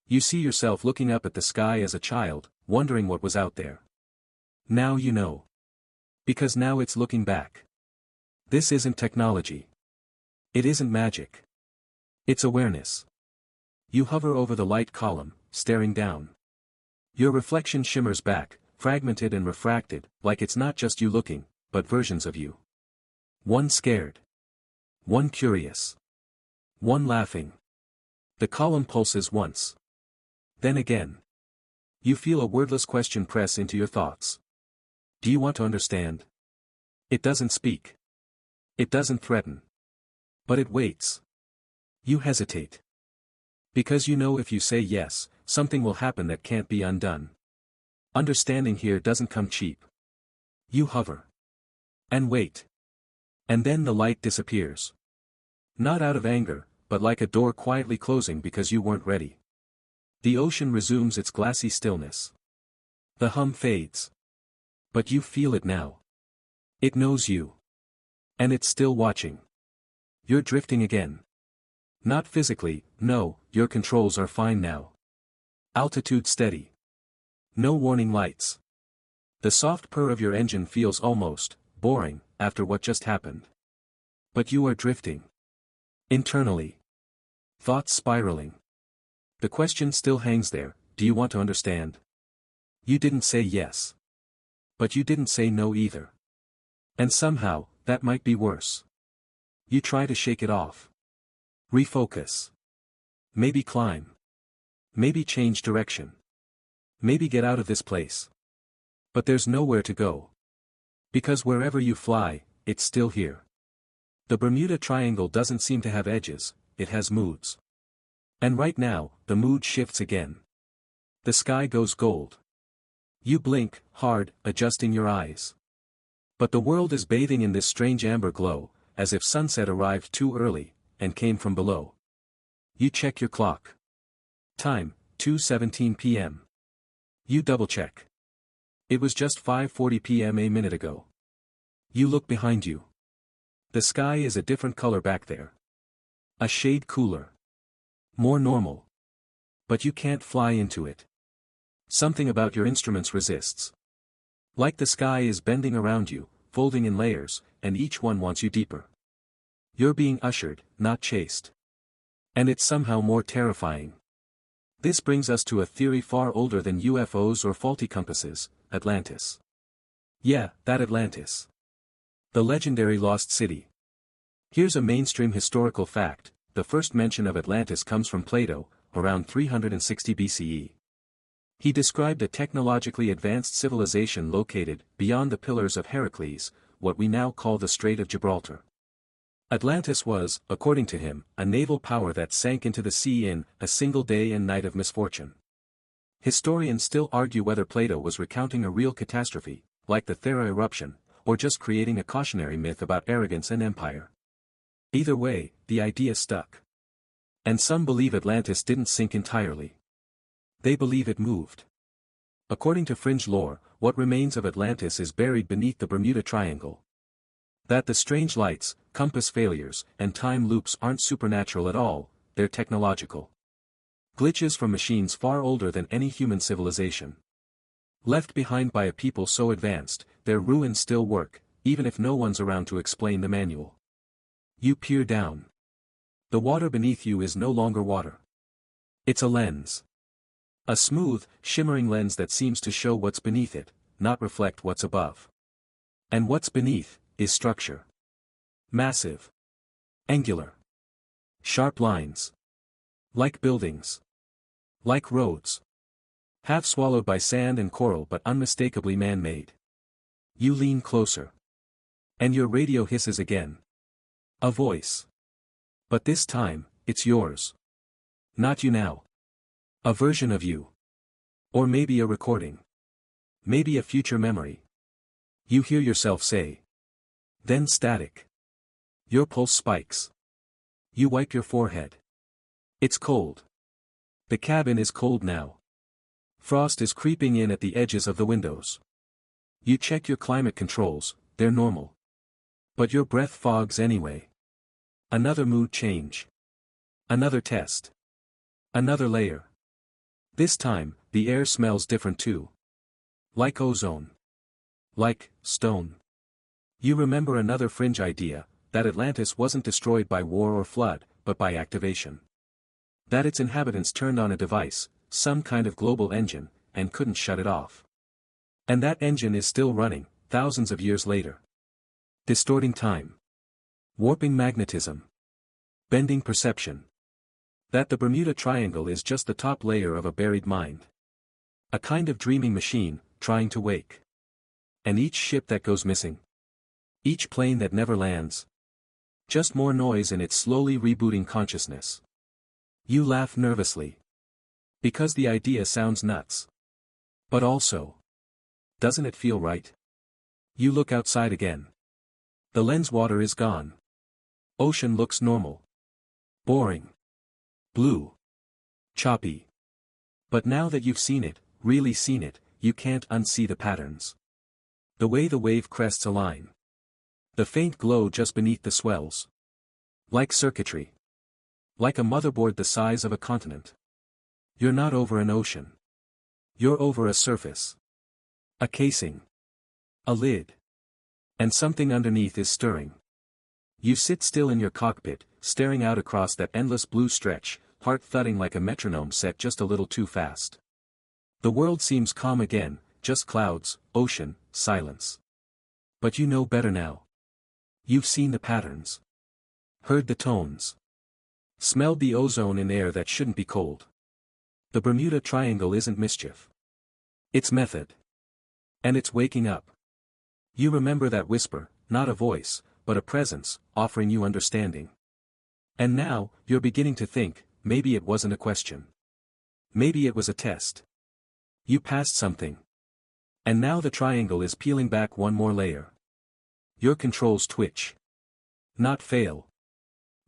You see yourself looking up at the sky as a child, wondering what was out there. Now you know. Because now it's looking back. This isn't technology. It isn't magic. It's awareness. You hover over the light column, staring down. Your reflection shimmers back, fragmented and refracted, like it's not just you looking, but versions of you. One scared. One curious. One laughing. The column pulses once. Then again. You feel a wordless question press into your thoughts. Do you want to understand? It doesn't speak. It doesn't threaten. But it waits. You hesitate. Because you know if you say yes, something will happen that can't be undone. Understanding here doesn't come cheap. You hover. And wait. And then the light disappears. Not out of anger, but like a door quietly closing because you weren't ready. The ocean resumes its glassy stillness. The hum fades. But you feel it now. It knows you. And it's still watching. You're drifting again. Not physically, no, your controls are fine now. Altitude steady. No warning lights. The soft purr of your engine feels almost boring after what just happened. But you are drifting. Internally. Thoughts spiraling. The question still hangs there, do you want to understand? You didn't say yes. But you didn't say no either. And somehow, that might be worse. You try to shake it off. Refocus. Maybe climb. Maybe change direction. Maybe get out of this place. But there's nowhere to go. Because wherever you fly, it's still here. The Bermuda Triangle doesn't seem to have edges, it has moods. And right now, the mood shifts again. The sky goes gold. You blink, hard, adjusting your eyes. But the world is bathing in this strange amber glow, as if sunset arrived too early, and came from below. You check your clock. Time, 2:17 p.m. You double-check. It was just 5:40 p.m. a minute ago. You look behind you. The sky is a different color back there. A shade cooler. More normal. But you can't fly into it. Something about your instruments resists. Like the sky is bending around you, folding in layers, and each one wants you deeper. You're being ushered, not chased. And it's somehow more terrifying. This brings us to a theory far older than UFOs or faulty compasses, Atlantis. Yeah, that Atlantis. The legendary lost city. Here's a mainstream historical fact, the first mention of Atlantis comes from Plato, around 360 BCE. He described a technologically advanced civilization located beyond the Pillars of Heracles, what we now call the Strait of Gibraltar. Atlantis was, according to him, a naval power that sank into the sea in a single day and night of misfortune. Historians still argue whether Plato was recounting a real catastrophe, like the Thera eruption, or just creating a cautionary myth about arrogance and empire. Either way, the idea stuck. And some believe Atlantis didn't sink entirely. They believe it moved. According to fringe lore, what remains of Atlantis is buried beneath the Bermuda Triangle. That the strange lights, compass failures, and time loops aren't supernatural at all, they're technological. Glitches from machines far older than any human civilization. Left behind by a people so advanced, their ruins still work, even if no one's around to explain the manual. You peer down. The water beneath you is no longer water. It's a lens. A smooth, shimmering lens that seems to show what's beneath it, not reflect what's above. And what's beneath is structure. Massive. Angular. Sharp lines. Like buildings. Like roads. Half swallowed by sand and coral but unmistakably man-made. You lean closer. And your radio hisses again. A voice. But this time, it's yours. Not you now. A version of you. Or maybe a recording. Maybe a future memory. You hear yourself say. Then static. Your pulse spikes. You wipe your forehead. It's cold. The cabin is cold now. Frost is creeping in at the edges of the windows. You check your climate controls, they're normal. But your breath fogs anyway. Another mood change. Another test. Another layer. This time, the air smells different too. Like ozone. Like stone. You remember another fringe idea, that Atlantis wasn't destroyed by war or flood, but by activation. That its inhabitants turned on a device, some kind of global engine, and couldn't shut it off. And that engine is still running, thousands of years later. Distorting time. Warping magnetism. Bending perception. That the Bermuda Triangle is just the top layer of a buried mind. A kind of dreaming machine, trying to wake. And each ship that goes missing. Each plane that never lands. Just more noise in its slowly rebooting consciousness. You laugh nervously. Because the idea sounds nuts. But also. Doesn't it feel right? You look outside again. The lens water is gone. Ocean looks normal. Boring. Blue. Choppy. But now that you've seen it, really seen it, you can't unsee the patterns. The way the wave crests align. The faint glow just beneath the swells. Like circuitry. Like a motherboard the size of a continent. You're not over an ocean. You're over a surface. A casing. A lid. And something underneath is stirring. You sit still in your cockpit, staring out across that endless blue stretch, heart thudding like a metronome set just a little too fast. The world seems calm again, just clouds, ocean, silence. But you know better now. You've seen the patterns. Heard the tones. Smelled the ozone in air that shouldn't be cold. The Bermuda Triangle isn't mischief. It's method. And it's waking up. You remember that whisper, not a voice, but a presence, offering you understanding. And now, you're beginning to think, maybe it wasn't a question. Maybe it was a test. You passed something. And now the triangle is peeling back one more layer. Your controls twitch. Not fail.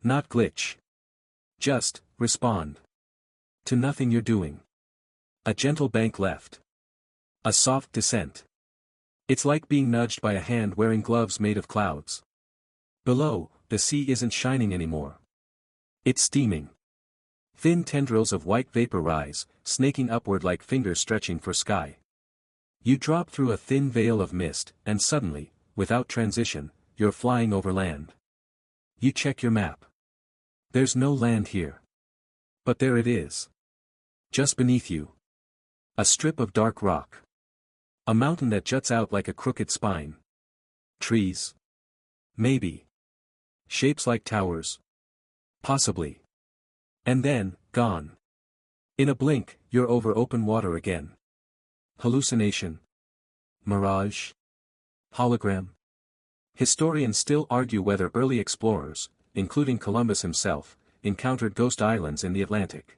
Not glitch. Just, respond. To nothing you're doing. A gentle bank left. A soft descent. It's like being nudged by a hand wearing gloves made of clouds. Below, the sea isn't shining anymore. It's steaming. Thin tendrils of white vapor rise, snaking upward like fingers stretching for sky. You drop through a thin veil of mist, and suddenly, without transition, you're flying over land. You check your map. There's no land here. But there it is. Just beneath you. A strip of dark rock. A mountain that juts out like a crooked spine. Trees. Maybe. Shapes like towers. Possibly. And then, gone. In a blink, you're over open water again. Hallucination? Mirage? Hologram? Historians still argue whether early explorers, including Columbus himself, encountered ghost islands in the Atlantic.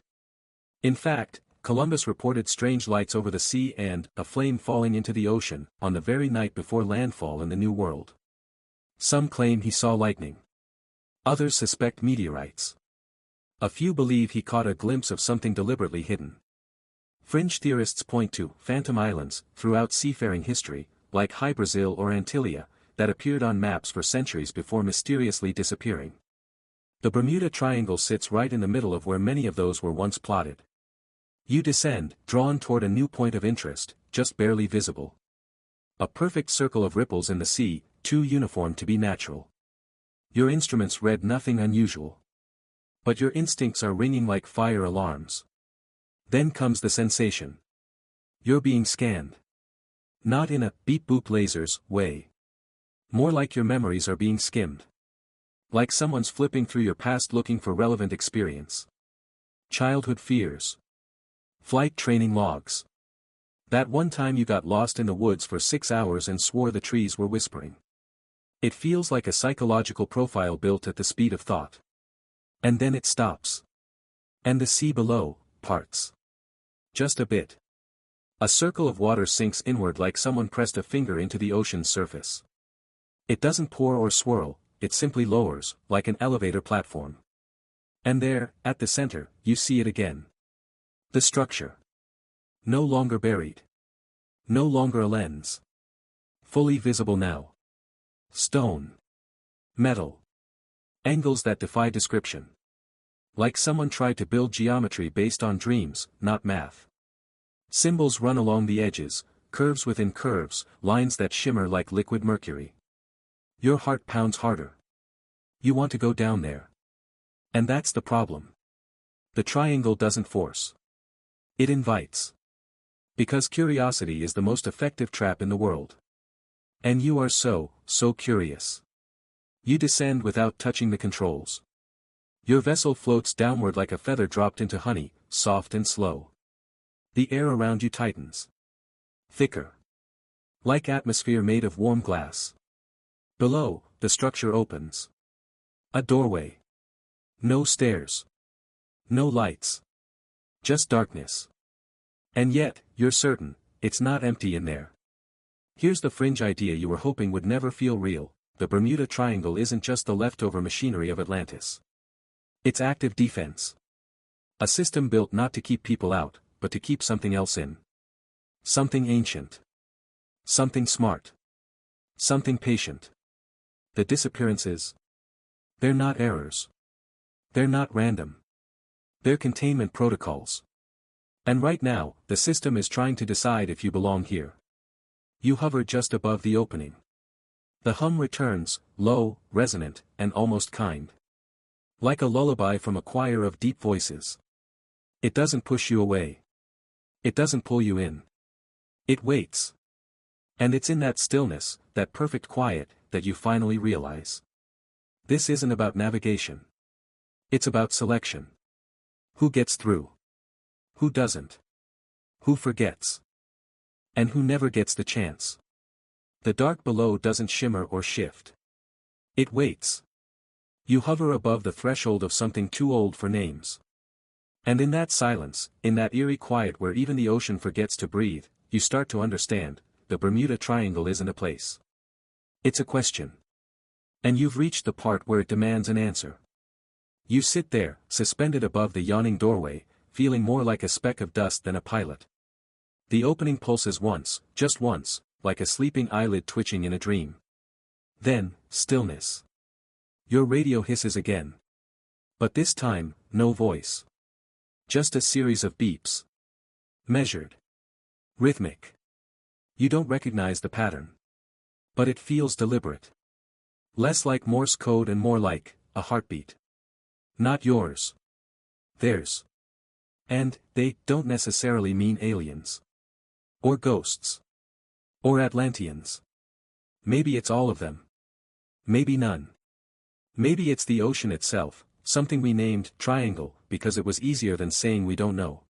In fact, Columbus reported strange lights over the sea and a flame falling into the ocean on the very night before landfall in the New World. Some claim he saw lightning. Others suspect meteorites. A few believe he caught a glimpse of something deliberately hidden. Fringe theorists point to phantom islands throughout seafaring history, like Hy-Brasil or Antillia, that appeared on maps for centuries before mysteriously disappearing. The Bermuda Triangle sits right in the middle of where many of those were once plotted. You descend, drawn toward a new point of interest, just barely visible. A perfect circle of ripples in the sea, too uniform to be natural. Your instruments read nothing unusual. But your instincts are ringing like fire alarms. Then comes the sensation. You're being scanned. Not in a beep-boop lasers way. More like your memories are being skimmed. Like someone's flipping through your past looking for relevant experience. Childhood fears. Flight training logs. That one time you got lost in the woods for 6 hours and swore the trees were whispering. It feels like a psychological profile built at the speed of thought. And then it stops. And the sea below parts. Just a bit. A circle of water sinks inward like someone pressed a finger into the ocean's surface. It doesn't pour or swirl, it simply lowers, like an elevator platform. And there, at the center, you see it again. The structure. No longer buried. No longer a lens. Fully visible now. Stone. Metal. Angles that defy description. Like someone tried to build geometry based on dreams, not math. Symbols run along the edges, curves within curves, lines that shimmer like liquid mercury. Your heart pounds harder. You want to go down there. And that's the problem. The triangle doesn't force. It invites. Because curiosity is the most effective trap in the world. And you are so curious. You descend without touching the controls. Your vessel floats downward like a feather dropped into honey, soft and slow. The air around you tightens. Thicker. Like atmosphere made of warm glass. Below, the structure opens. A doorway. No stairs. No lights. Just darkness. And yet, you're certain, it's not empty in there. Here's the fringe idea you were hoping would never feel real: the Bermuda Triangle isn't just the leftover machinery of Atlantis. It's active defense. A system built not to keep people out, but to keep something else in. Something ancient. Something smart. Something patient. The disappearances. They're not errors. They're not random. They're containment protocols. And right now, the system is trying to decide if you belong here. You hover just above the opening. The hum returns, low, resonant, and almost kind. Like a lullaby from a choir of deep voices. It doesn't push you away. It doesn't pull you in. It waits. And it's in that stillness, that perfect quiet, that you finally realize. This isn't about navigation. It's about selection. Who gets through? Who doesn't? Who forgets? And who never gets the chance? The dark below doesn't shimmer or shift. It waits. You hover above the threshold of something too old for names. And in that silence, in that eerie quiet where even the ocean forgets to breathe, you start to understand, the Bermuda Triangle isn't a place. It's a question. And you've reached the part where it demands an answer. You sit there, suspended above the yawning doorway, feeling more like a speck of dust than a pilot. The opening pulses once, just once, like a sleeping eyelid twitching in a dream. Then, stillness. Your radio hisses again. But this time, no voice. Just a series of beeps. Measured. Rhythmic. You don't recognize the pattern. But it feels deliberate. Less like Morse code and more like a heartbeat. Not yours. Theirs. And they don't necessarily mean aliens. Or ghosts. Or Atlanteans. Maybe it's all of them. Maybe none. Maybe it's the ocean itself, something we named Triangle because it was easier than saying we don't know.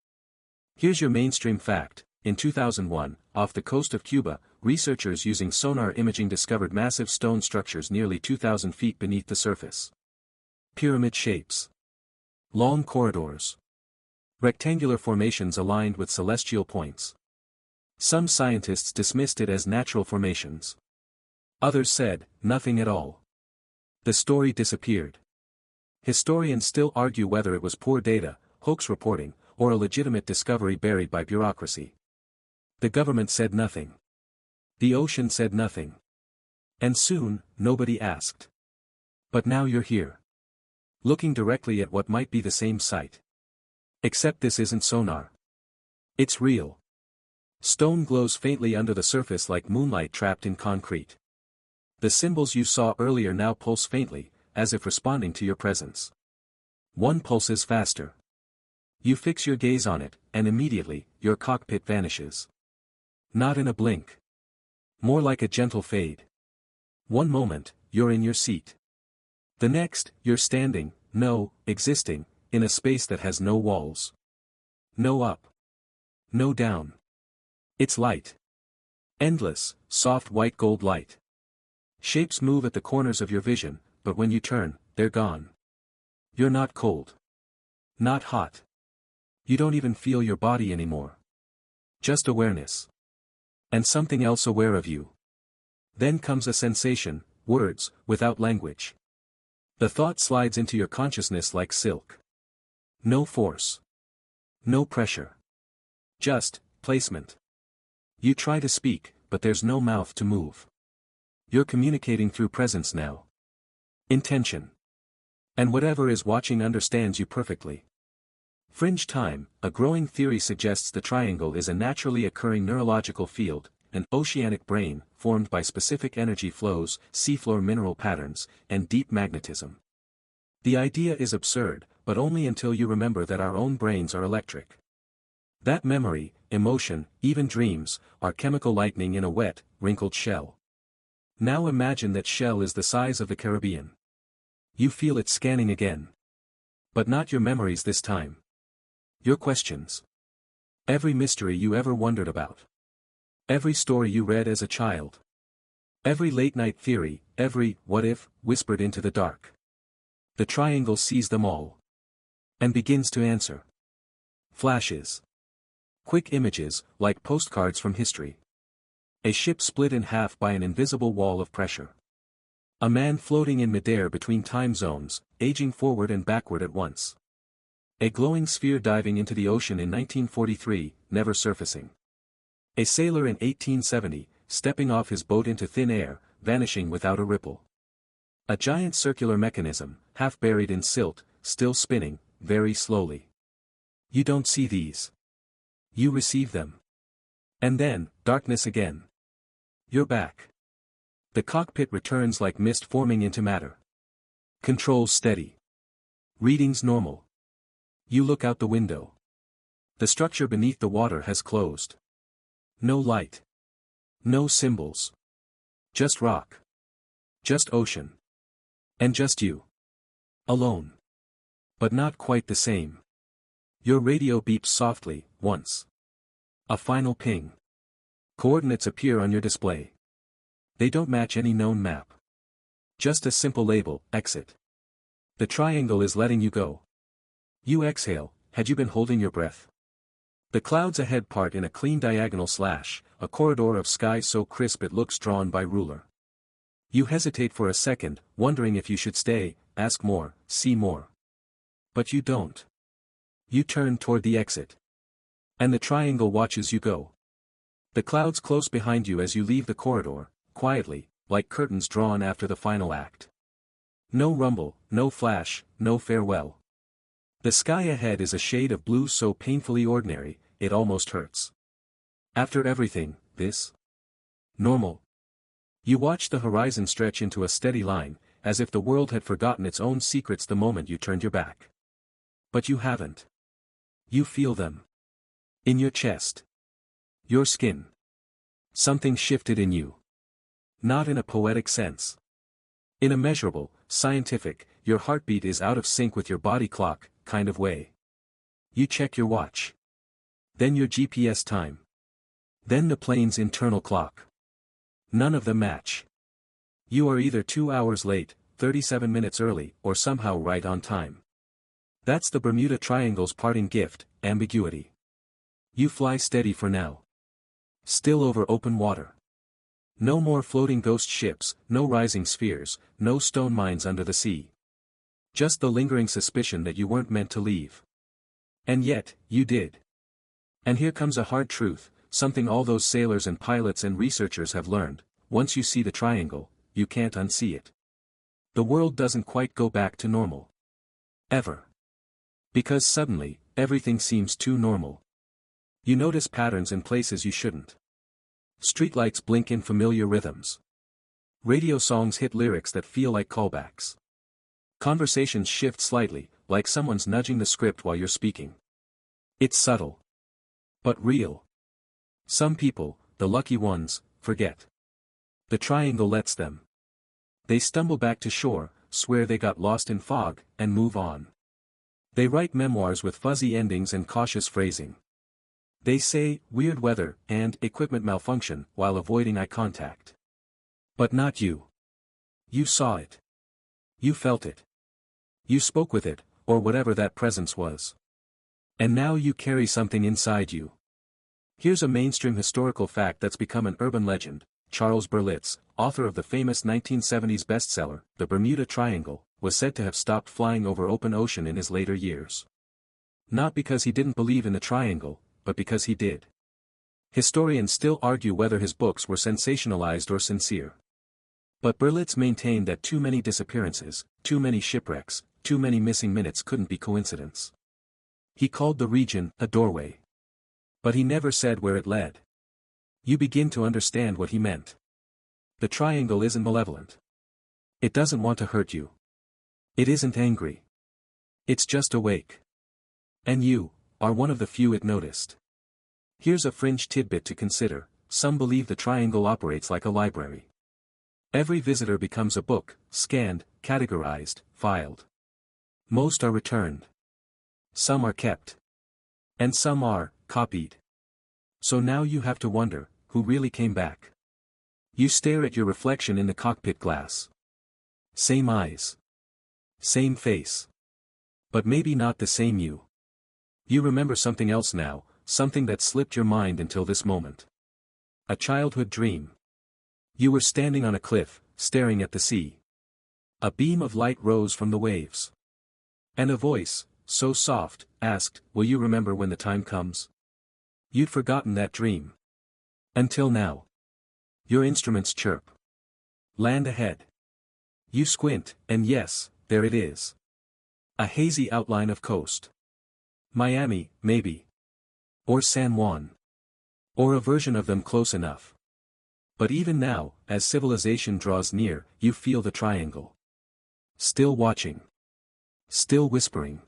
Here's your mainstream fact: in 2001, off the coast of Cuba, researchers using sonar imaging discovered massive stone structures nearly 2,000 feet beneath the surface. Pyramid shapes. Long corridors. Rectangular formations aligned with celestial points. Some scientists dismissed it as natural formations. Others said, nothing at all. The story disappeared. Historians still argue whether it was poor data, hoax reporting, or a legitimate discovery buried by bureaucracy. The government said nothing. The ocean said nothing. And soon, nobody asked. But now you're here. Looking directly at what might be the same sight. Except this isn't sonar. It's real. Stone glows faintly under the surface like moonlight trapped in concrete. The symbols you saw earlier now pulse faintly, as if responding to your presence. One pulses faster. You fix your gaze on it, and immediately, your cockpit vanishes. Not in a blink. More like a gentle fade. One moment, you're in your seat. The next, you're standing, existing, in a space that has no walls. No up. No down. It's light. Endless, soft white gold light. Shapes move at the corners of your vision, but when you turn, they're gone. You're not cold. Not hot. You don't even feel your body anymore. Just awareness. And something else aware of you. Then comes a sensation, words, without language. The thought slides into your consciousness like silk. No force. No pressure. Just, placement. You try to speak, but there's no mouth to move. You're communicating through presence now. Intention. And whatever is watching understands you perfectly. Fringe time, a growing theory suggests the triangle is a naturally occurring neurological field, an oceanic brain, formed by specific energy flows, seafloor mineral patterns, and deep magnetism. The idea is absurd, but only until you remember that our own brains are electric. That memory, emotion, even dreams, are chemical lightning in a wet, wrinkled shell. Now imagine that shell is the size of the Caribbean. You feel it scanning again. But not your memories this time. Your questions. Every mystery you ever wondered about. Every story you read as a child. Every late-night theory, every what if, whispered into the dark. The triangle sees them all. And begins to answer. Flashes. Quick images, like postcards from history. A ship split in half by an invisible wall of pressure. A man floating in midair between time zones, aging forward and backward at once. A glowing sphere diving into the ocean in 1943, never surfacing. A sailor in 1870, stepping off his boat into thin air, vanishing without a ripple. A giant circular mechanism, half buried in silt, still spinning, very slowly. You don't see these. You receive them. And then, darkness again. You're back. The cockpit returns like mist forming into matter. Controls steady. Readings normal. You look out the window. The structure beneath the water has closed. No light. No symbols. Just rock. Just ocean. And just you. Alone. But not quite the same. Your radio beeps softly, once. A final ping. Coordinates appear on your display. They don't match any known map. Just a simple label, exit. The triangle is letting you go. You exhale, had you been holding your breath? The clouds ahead part in a clean diagonal slash, a corridor of sky so crisp it looks drawn by ruler. You hesitate for a second, wondering if you should stay, ask more, see more. But you don't. You turn toward the exit. And the triangle watches you go. The clouds close behind you as you leave the corridor, quietly, like curtains drawn after the final act. No rumble, no flash, no farewell. The sky ahead is a shade of blue so painfully ordinary, it almost hurts. After everything, this? Normal. You watch the horizon stretch into a steady line, as if the world had forgotten its own secrets the moment you turned your back. But you haven't. You feel them. In your chest. Your skin. Something shifted in you. Not in a poetic sense. In a measurable, scientific, your heartbeat is out of sync with your body clock, kind of way. You check your watch. Then your GPS time. Then the plane's internal clock. None of them match. You are either 2 hours late, 37 minutes early, or somehow right on time. That's the Bermuda Triangle's parting gift, ambiguity. You fly steady for now. Still over open water. No more floating ghost ships, no rising spheres, no stone mines under the sea. Just the lingering suspicion that you weren't meant to leave. And yet, you did. And here comes a hard truth, something all those sailors and pilots and researchers have learned: once you see the triangle, you can't unsee it. The world doesn't quite go back to normal. Ever. Because suddenly, everything seems too normal. You notice patterns in places you shouldn't. Streetlights blink in familiar rhythms. Radio songs hit lyrics that feel like callbacks. Conversations shift slightly, like someone's nudging the script while you're speaking. It's subtle. But real. Some people, the lucky ones, forget. The triangle lets them. They stumble back to shore, swear they got lost in fog, and move on. They write memoirs with fuzzy endings and cautious phrasing. They say, weird weather, and equipment malfunction, while avoiding eye contact. But not you. You saw it. You felt it. You spoke with it, or whatever that presence was. And now you carry something inside you. Here's a mainstream historical fact that's become an urban legend. Charles Berlitz, author of the famous 1970s bestseller, The Bermuda Triangle, was said to have stopped flying over open ocean in his later years. Not because he didn't believe in the triangle, but because he did. Historians still argue whether his books were sensationalized or sincere. But Berlitz maintained that too many disappearances, too many shipwrecks, too many missing minutes couldn't be coincidence. He called the region a doorway. But he never said where it led. You begin to understand what he meant. The triangle isn't malevolent. It doesn't want to hurt you. It isn't angry. It's just awake. And you are one of the few it noticed. Here's a fringe tidbit to consider: some believe the triangle operates like a library. Every visitor becomes a book, scanned, categorized, filed. Most are returned. Some are kept. And some are copied. So now you have to wonder, who really came back? You stare at your reflection in the cockpit glass. Same eyes. Same face. But maybe not the same you. You remember something else now, something that slipped your mind until this moment. A childhood dream. You were standing on a cliff, staring at the sea. A beam of light rose from the waves. And a voice, so soft, asked, "Will you remember when the time comes?" You'd forgotten that dream. Until now. Your instruments chirp. Land ahead. You squint, and yes, there it is. A hazy outline of coast. Miami, maybe. Or San Juan. Or a version of them close enough. But even now, as civilization draws near, you feel the triangle. Still watching. Still whispering.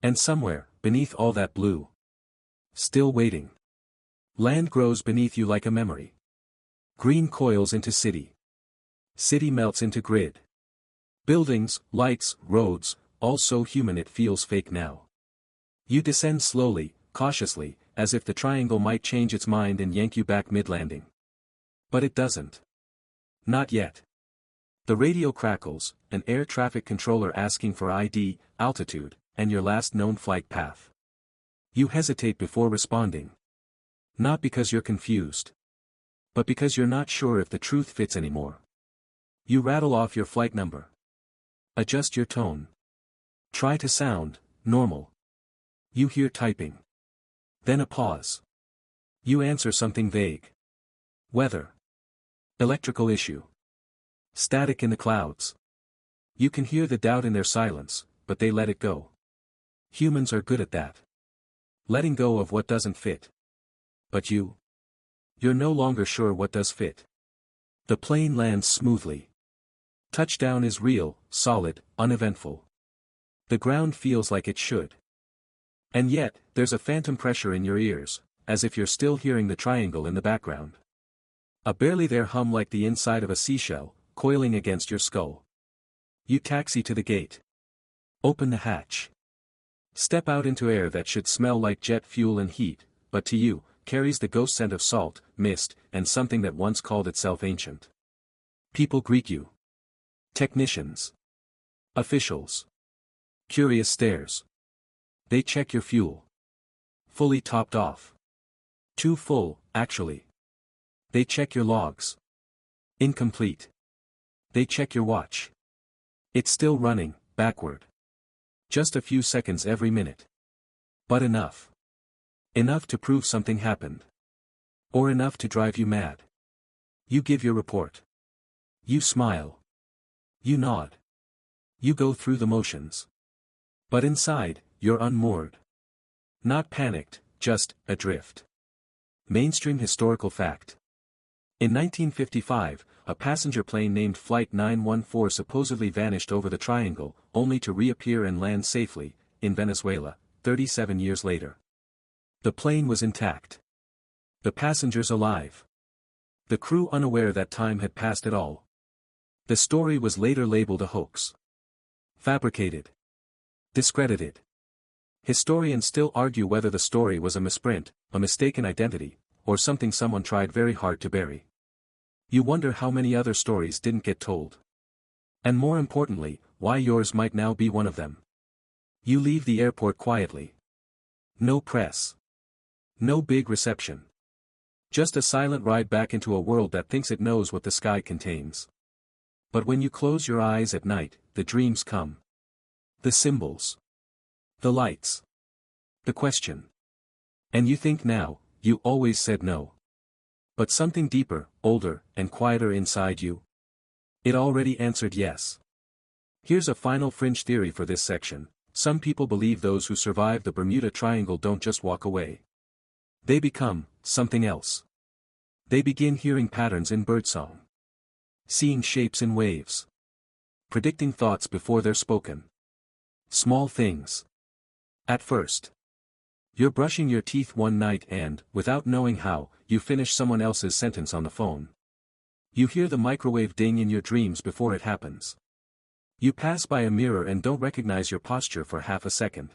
And somewhere, beneath all that blue. Still waiting. Land grows beneath you like a memory. Green coils into city. City melts into grid. Buildings, lights, roads, all so human it feels fake now. You descend slowly, cautiously, as if the triangle might change its mind and yank you back mid-landing. But it doesn't. Not yet. The radio crackles, an air traffic controller asking for ID, altitude, and your last known flight path. You hesitate before responding. Not because you're confused. But because you're not sure if the truth fits anymore. You rattle off your flight number. Adjust your tone. Try to sound normal. You hear typing. Then a pause. You answer something vague. Weather. Electrical issue. Static in the clouds. You can hear the doubt in their silence, but they let it go. Humans are good at that. Letting go of what doesn't fit. But you're no longer sure what does fit. The plane lands smoothly. Touchdown is real, solid, uneventful. The ground feels like it should. And yet, there's a phantom pressure in your ears, as if you're still hearing the triangle in the background. A barely there hum like the inside of a seashell, coiling against your skull. You taxi to the gate. Open the hatch. Step out into air that should smell like jet fuel and heat, but to you, carries the ghost scent of salt, mist, and something that once called itself ancient. People greet you. Technicians. Officials. Curious stares. They check your fuel. Fully topped off. Too full, actually. They check your logs. Incomplete. They check your watch. It's still running, backward. Just a few seconds every minute. But enough. Enough to prove something happened. Or enough to drive you mad. You give your report. You smile. You nod. You go through the motions. But inside, you're unmoored. Not panicked, just adrift. Mainstream historical fact. In 1955, a passenger plane named Flight 914 supposedly vanished over the triangle, only to reappear and land safely, in Venezuela, 37 years later. The plane was intact. The passengers alive. The crew unaware that time had passed at all. The story was later labeled a hoax. Fabricated. Discredited. Historians still argue whether the story was a misprint, a mistaken identity, or something someone tried very hard to bury. You wonder how many other stories didn't get told. And more importantly, why yours might now be one of them. You leave the airport quietly. No press. No big reception. Just a silent ride back into a world that thinks it knows what the sky contains. But when you close your eyes at night, the dreams come. The symbols. The lights. The question. And you think now, you always said no. But something deeper, older, and quieter inside you? It already answered yes. Here's a final fringe theory for this section. Some people believe those who survive the Bermuda Triangle don't just walk away. They become something else. They begin hearing patterns in birdsong. Seeing shapes in waves. Predicting thoughts before they're spoken. Small things. At first. You're brushing your teeth one night and, without knowing how, you finish someone else's sentence on the phone. You hear the microwave ding in your dreams before it happens. You pass by a mirror and don't recognize your posture for half a second.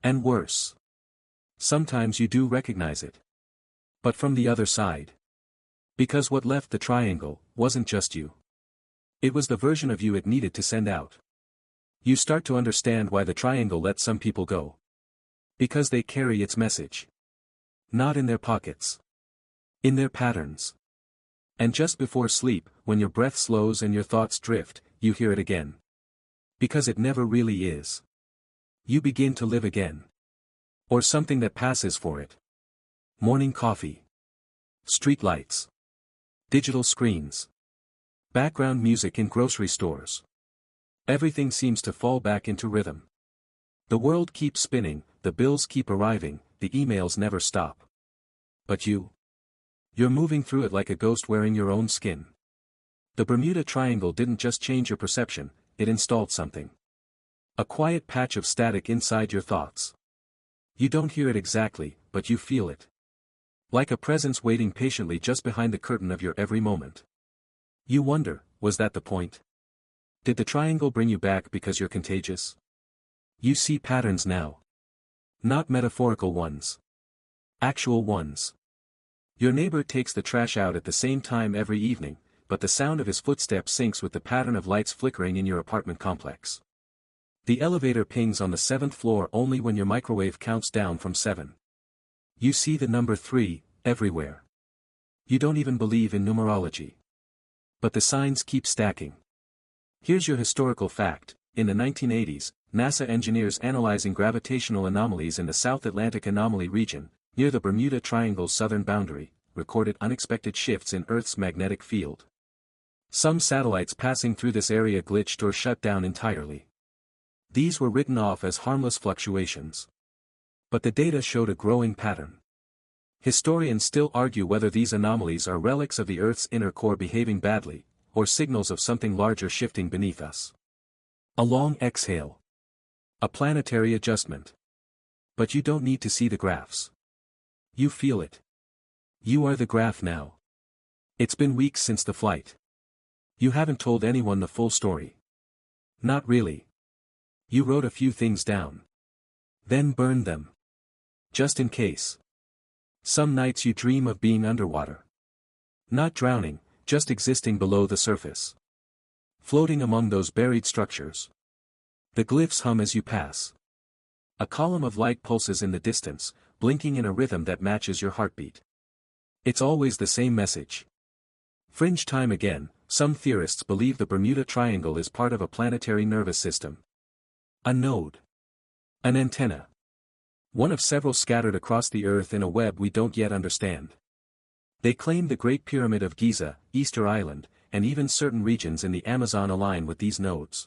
And worse. Sometimes you do recognize it. But from the other side. Because what left the triangle wasn't just you. It was the version of you it needed to send out. You start to understand why the triangle let some people go. Because they carry its message. Not in their pockets. In their patterns. And just before sleep, when your breath slows and your thoughts drift, you hear it again. Because it never really is. You begin to live again. Or something that passes for it. Morning coffee. Street lights. Digital screens. Background music in grocery stores. Everything seems to fall back into rhythm. The world keeps spinning, the bills keep arriving, the emails never stop. But you? You're moving through it like a ghost wearing your own skin. The Bermuda Triangle didn't just change your perception, it installed something. A quiet patch of static inside your thoughts. You don't hear it exactly, but you feel it. Like a presence waiting patiently just behind the curtain of your every moment. You wonder, was that the point? Did the triangle bring you back because you're contagious? You see patterns now. Not metaphorical ones. Actual ones. Your neighbor takes the trash out at the same time every evening, but the sound of his footsteps syncs with the pattern of lights flickering in your apartment complex. The elevator pings on the 7th floor only when your microwave counts down from 7. You see the number 3, everywhere. You don't even believe in numerology. But the signs keep stacking. Here's your historical fact. In the 1980s, NASA engineers analyzing gravitational anomalies in the South Atlantic anomaly region, near the Bermuda Triangle's southern boundary, recorded unexpected shifts in Earth's magnetic field. Some satellites passing through this area glitched or shut down entirely. These were written off as harmless fluctuations. But the data showed a growing pattern. Historians still argue whether these anomalies are relics of the Earth's inner core behaving badly, or signals of something larger shifting beneath us. A long exhale. A planetary adjustment. But you don't need to see the graphs. You feel it. You are the graph now. It's been weeks since the flight. You haven't told anyone the full story. Not really. You wrote a few things down. Then burned them. Just in case. Some nights you dream of being underwater. Not drowning, just existing below the surface. Floating among those buried structures. The glyphs hum as you pass. A column of light pulses in the distance, blinking in a rhythm that matches your heartbeat. It's always the same message. Fringe time again. Some theorists believe the Bermuda Triangle is part of a planetary nervous system. A node. An antenna. One of several scattered across the Earth in a web we don't yet understand. They claim the Great Pyramid of Giza, Easter Island, and even certain regions in the Amazon align with these nodes.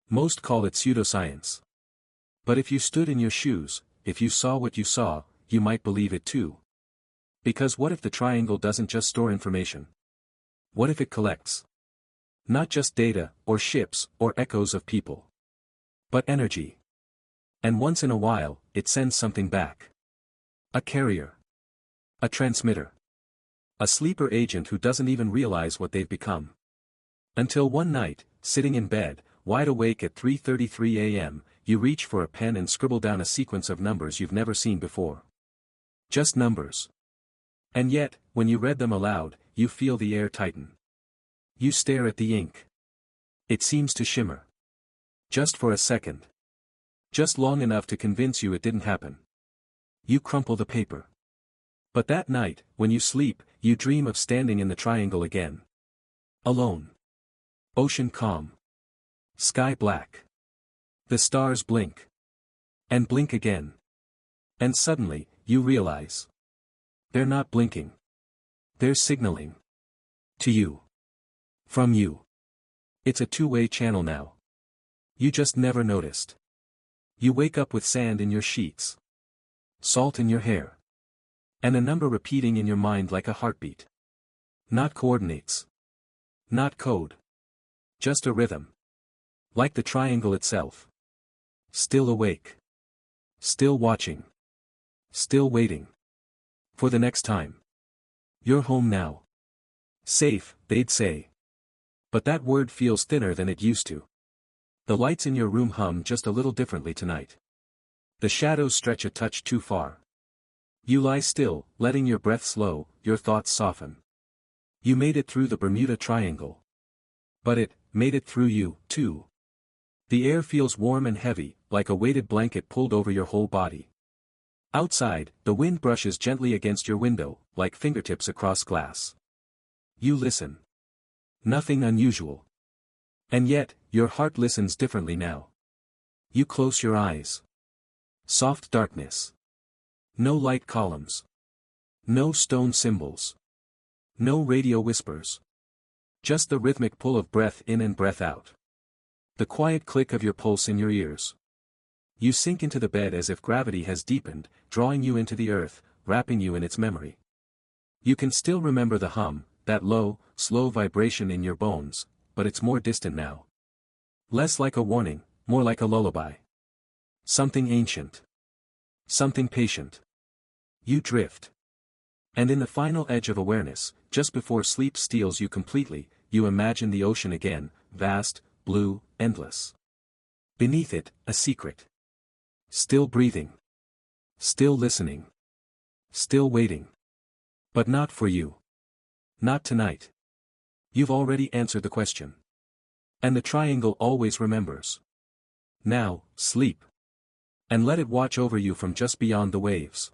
Most call it pseudoscience. But if you stood in your shoes, if you saw what you saw, you might believe it too. Because what if the triangle doesn't just store information? What if it collects? Not just data, or ships, or echoes of people. But energy. And once in a while, it sends something back. A carrier. A transmitter. A sleeper agent who doesn't even realize what they've become. Until one night, sitting in bed, wide awake at 3:33 a.m., you reach for a pen and scribble down a sequence of numbers you've never seen before. Just numbers. And yet, when you read them aloud, you feel the air tighten. You stare at the ink. It seems to shimmer. Just for a second. Just long enough to convince you it didn't happen. You crumple the paper. But that night, when you sleep, you dream of standing in the triangle again. Alone. Ocean calm. Sky black. The stars blink. And blink again. And suddenly, you realize. They're not blinking. They're signaling. To you. From you. It's a two-way channel now. You just never noticed. You wake up with sand in your sheets. Salt in your hair. And a number repeating in your mind like a heartbeat. Not coordinates. Not code. Just a rhythm. Like the triangle itself. Still awake. Still watching. Still waiting. For the next time. You're home now. Safe, they'd say. But that word feels thinner than it used to. The lights in your room hum just a little differently tonight. The shadows stretch a touch too far. You lie still, letting your breath slow, your thoughts soften. You made it through the Bermuda Triangle. But it made it through you, too. The air feels warm and heavy, like a weighted blanket pulled over your whole body. Outside, the wind brushes gently against your window, like fingertips across glass. You listen. Nothing unusual. And yet, your heart listens differently now. You close your eyes. Soft darkness. No light columns. No stone symbols. No radio whispers. Just the rhythmic pull of breath in and breath out. The quiet click of your pulse in your ears. You sink into the bed as if gravity has deepened, drawing you into the earth, wrapping you in its memory. You can still remember the hum, that low, slow vibration in your bones, but it's more distant now. Less like a warning, more like a lullaby. Something ancient. Something patient. You drift. And in the final edge of awareness, just before sleep steals you completely, you imagine the ocean again, vast, blue, endless. Beneath it, a secret. Still breathing. Still listening. Still waiting. But not for you. Not tonight. You've already answered the question. And the triangle always remembers. Now, sleep. And let it watch over you from just beyond the waves.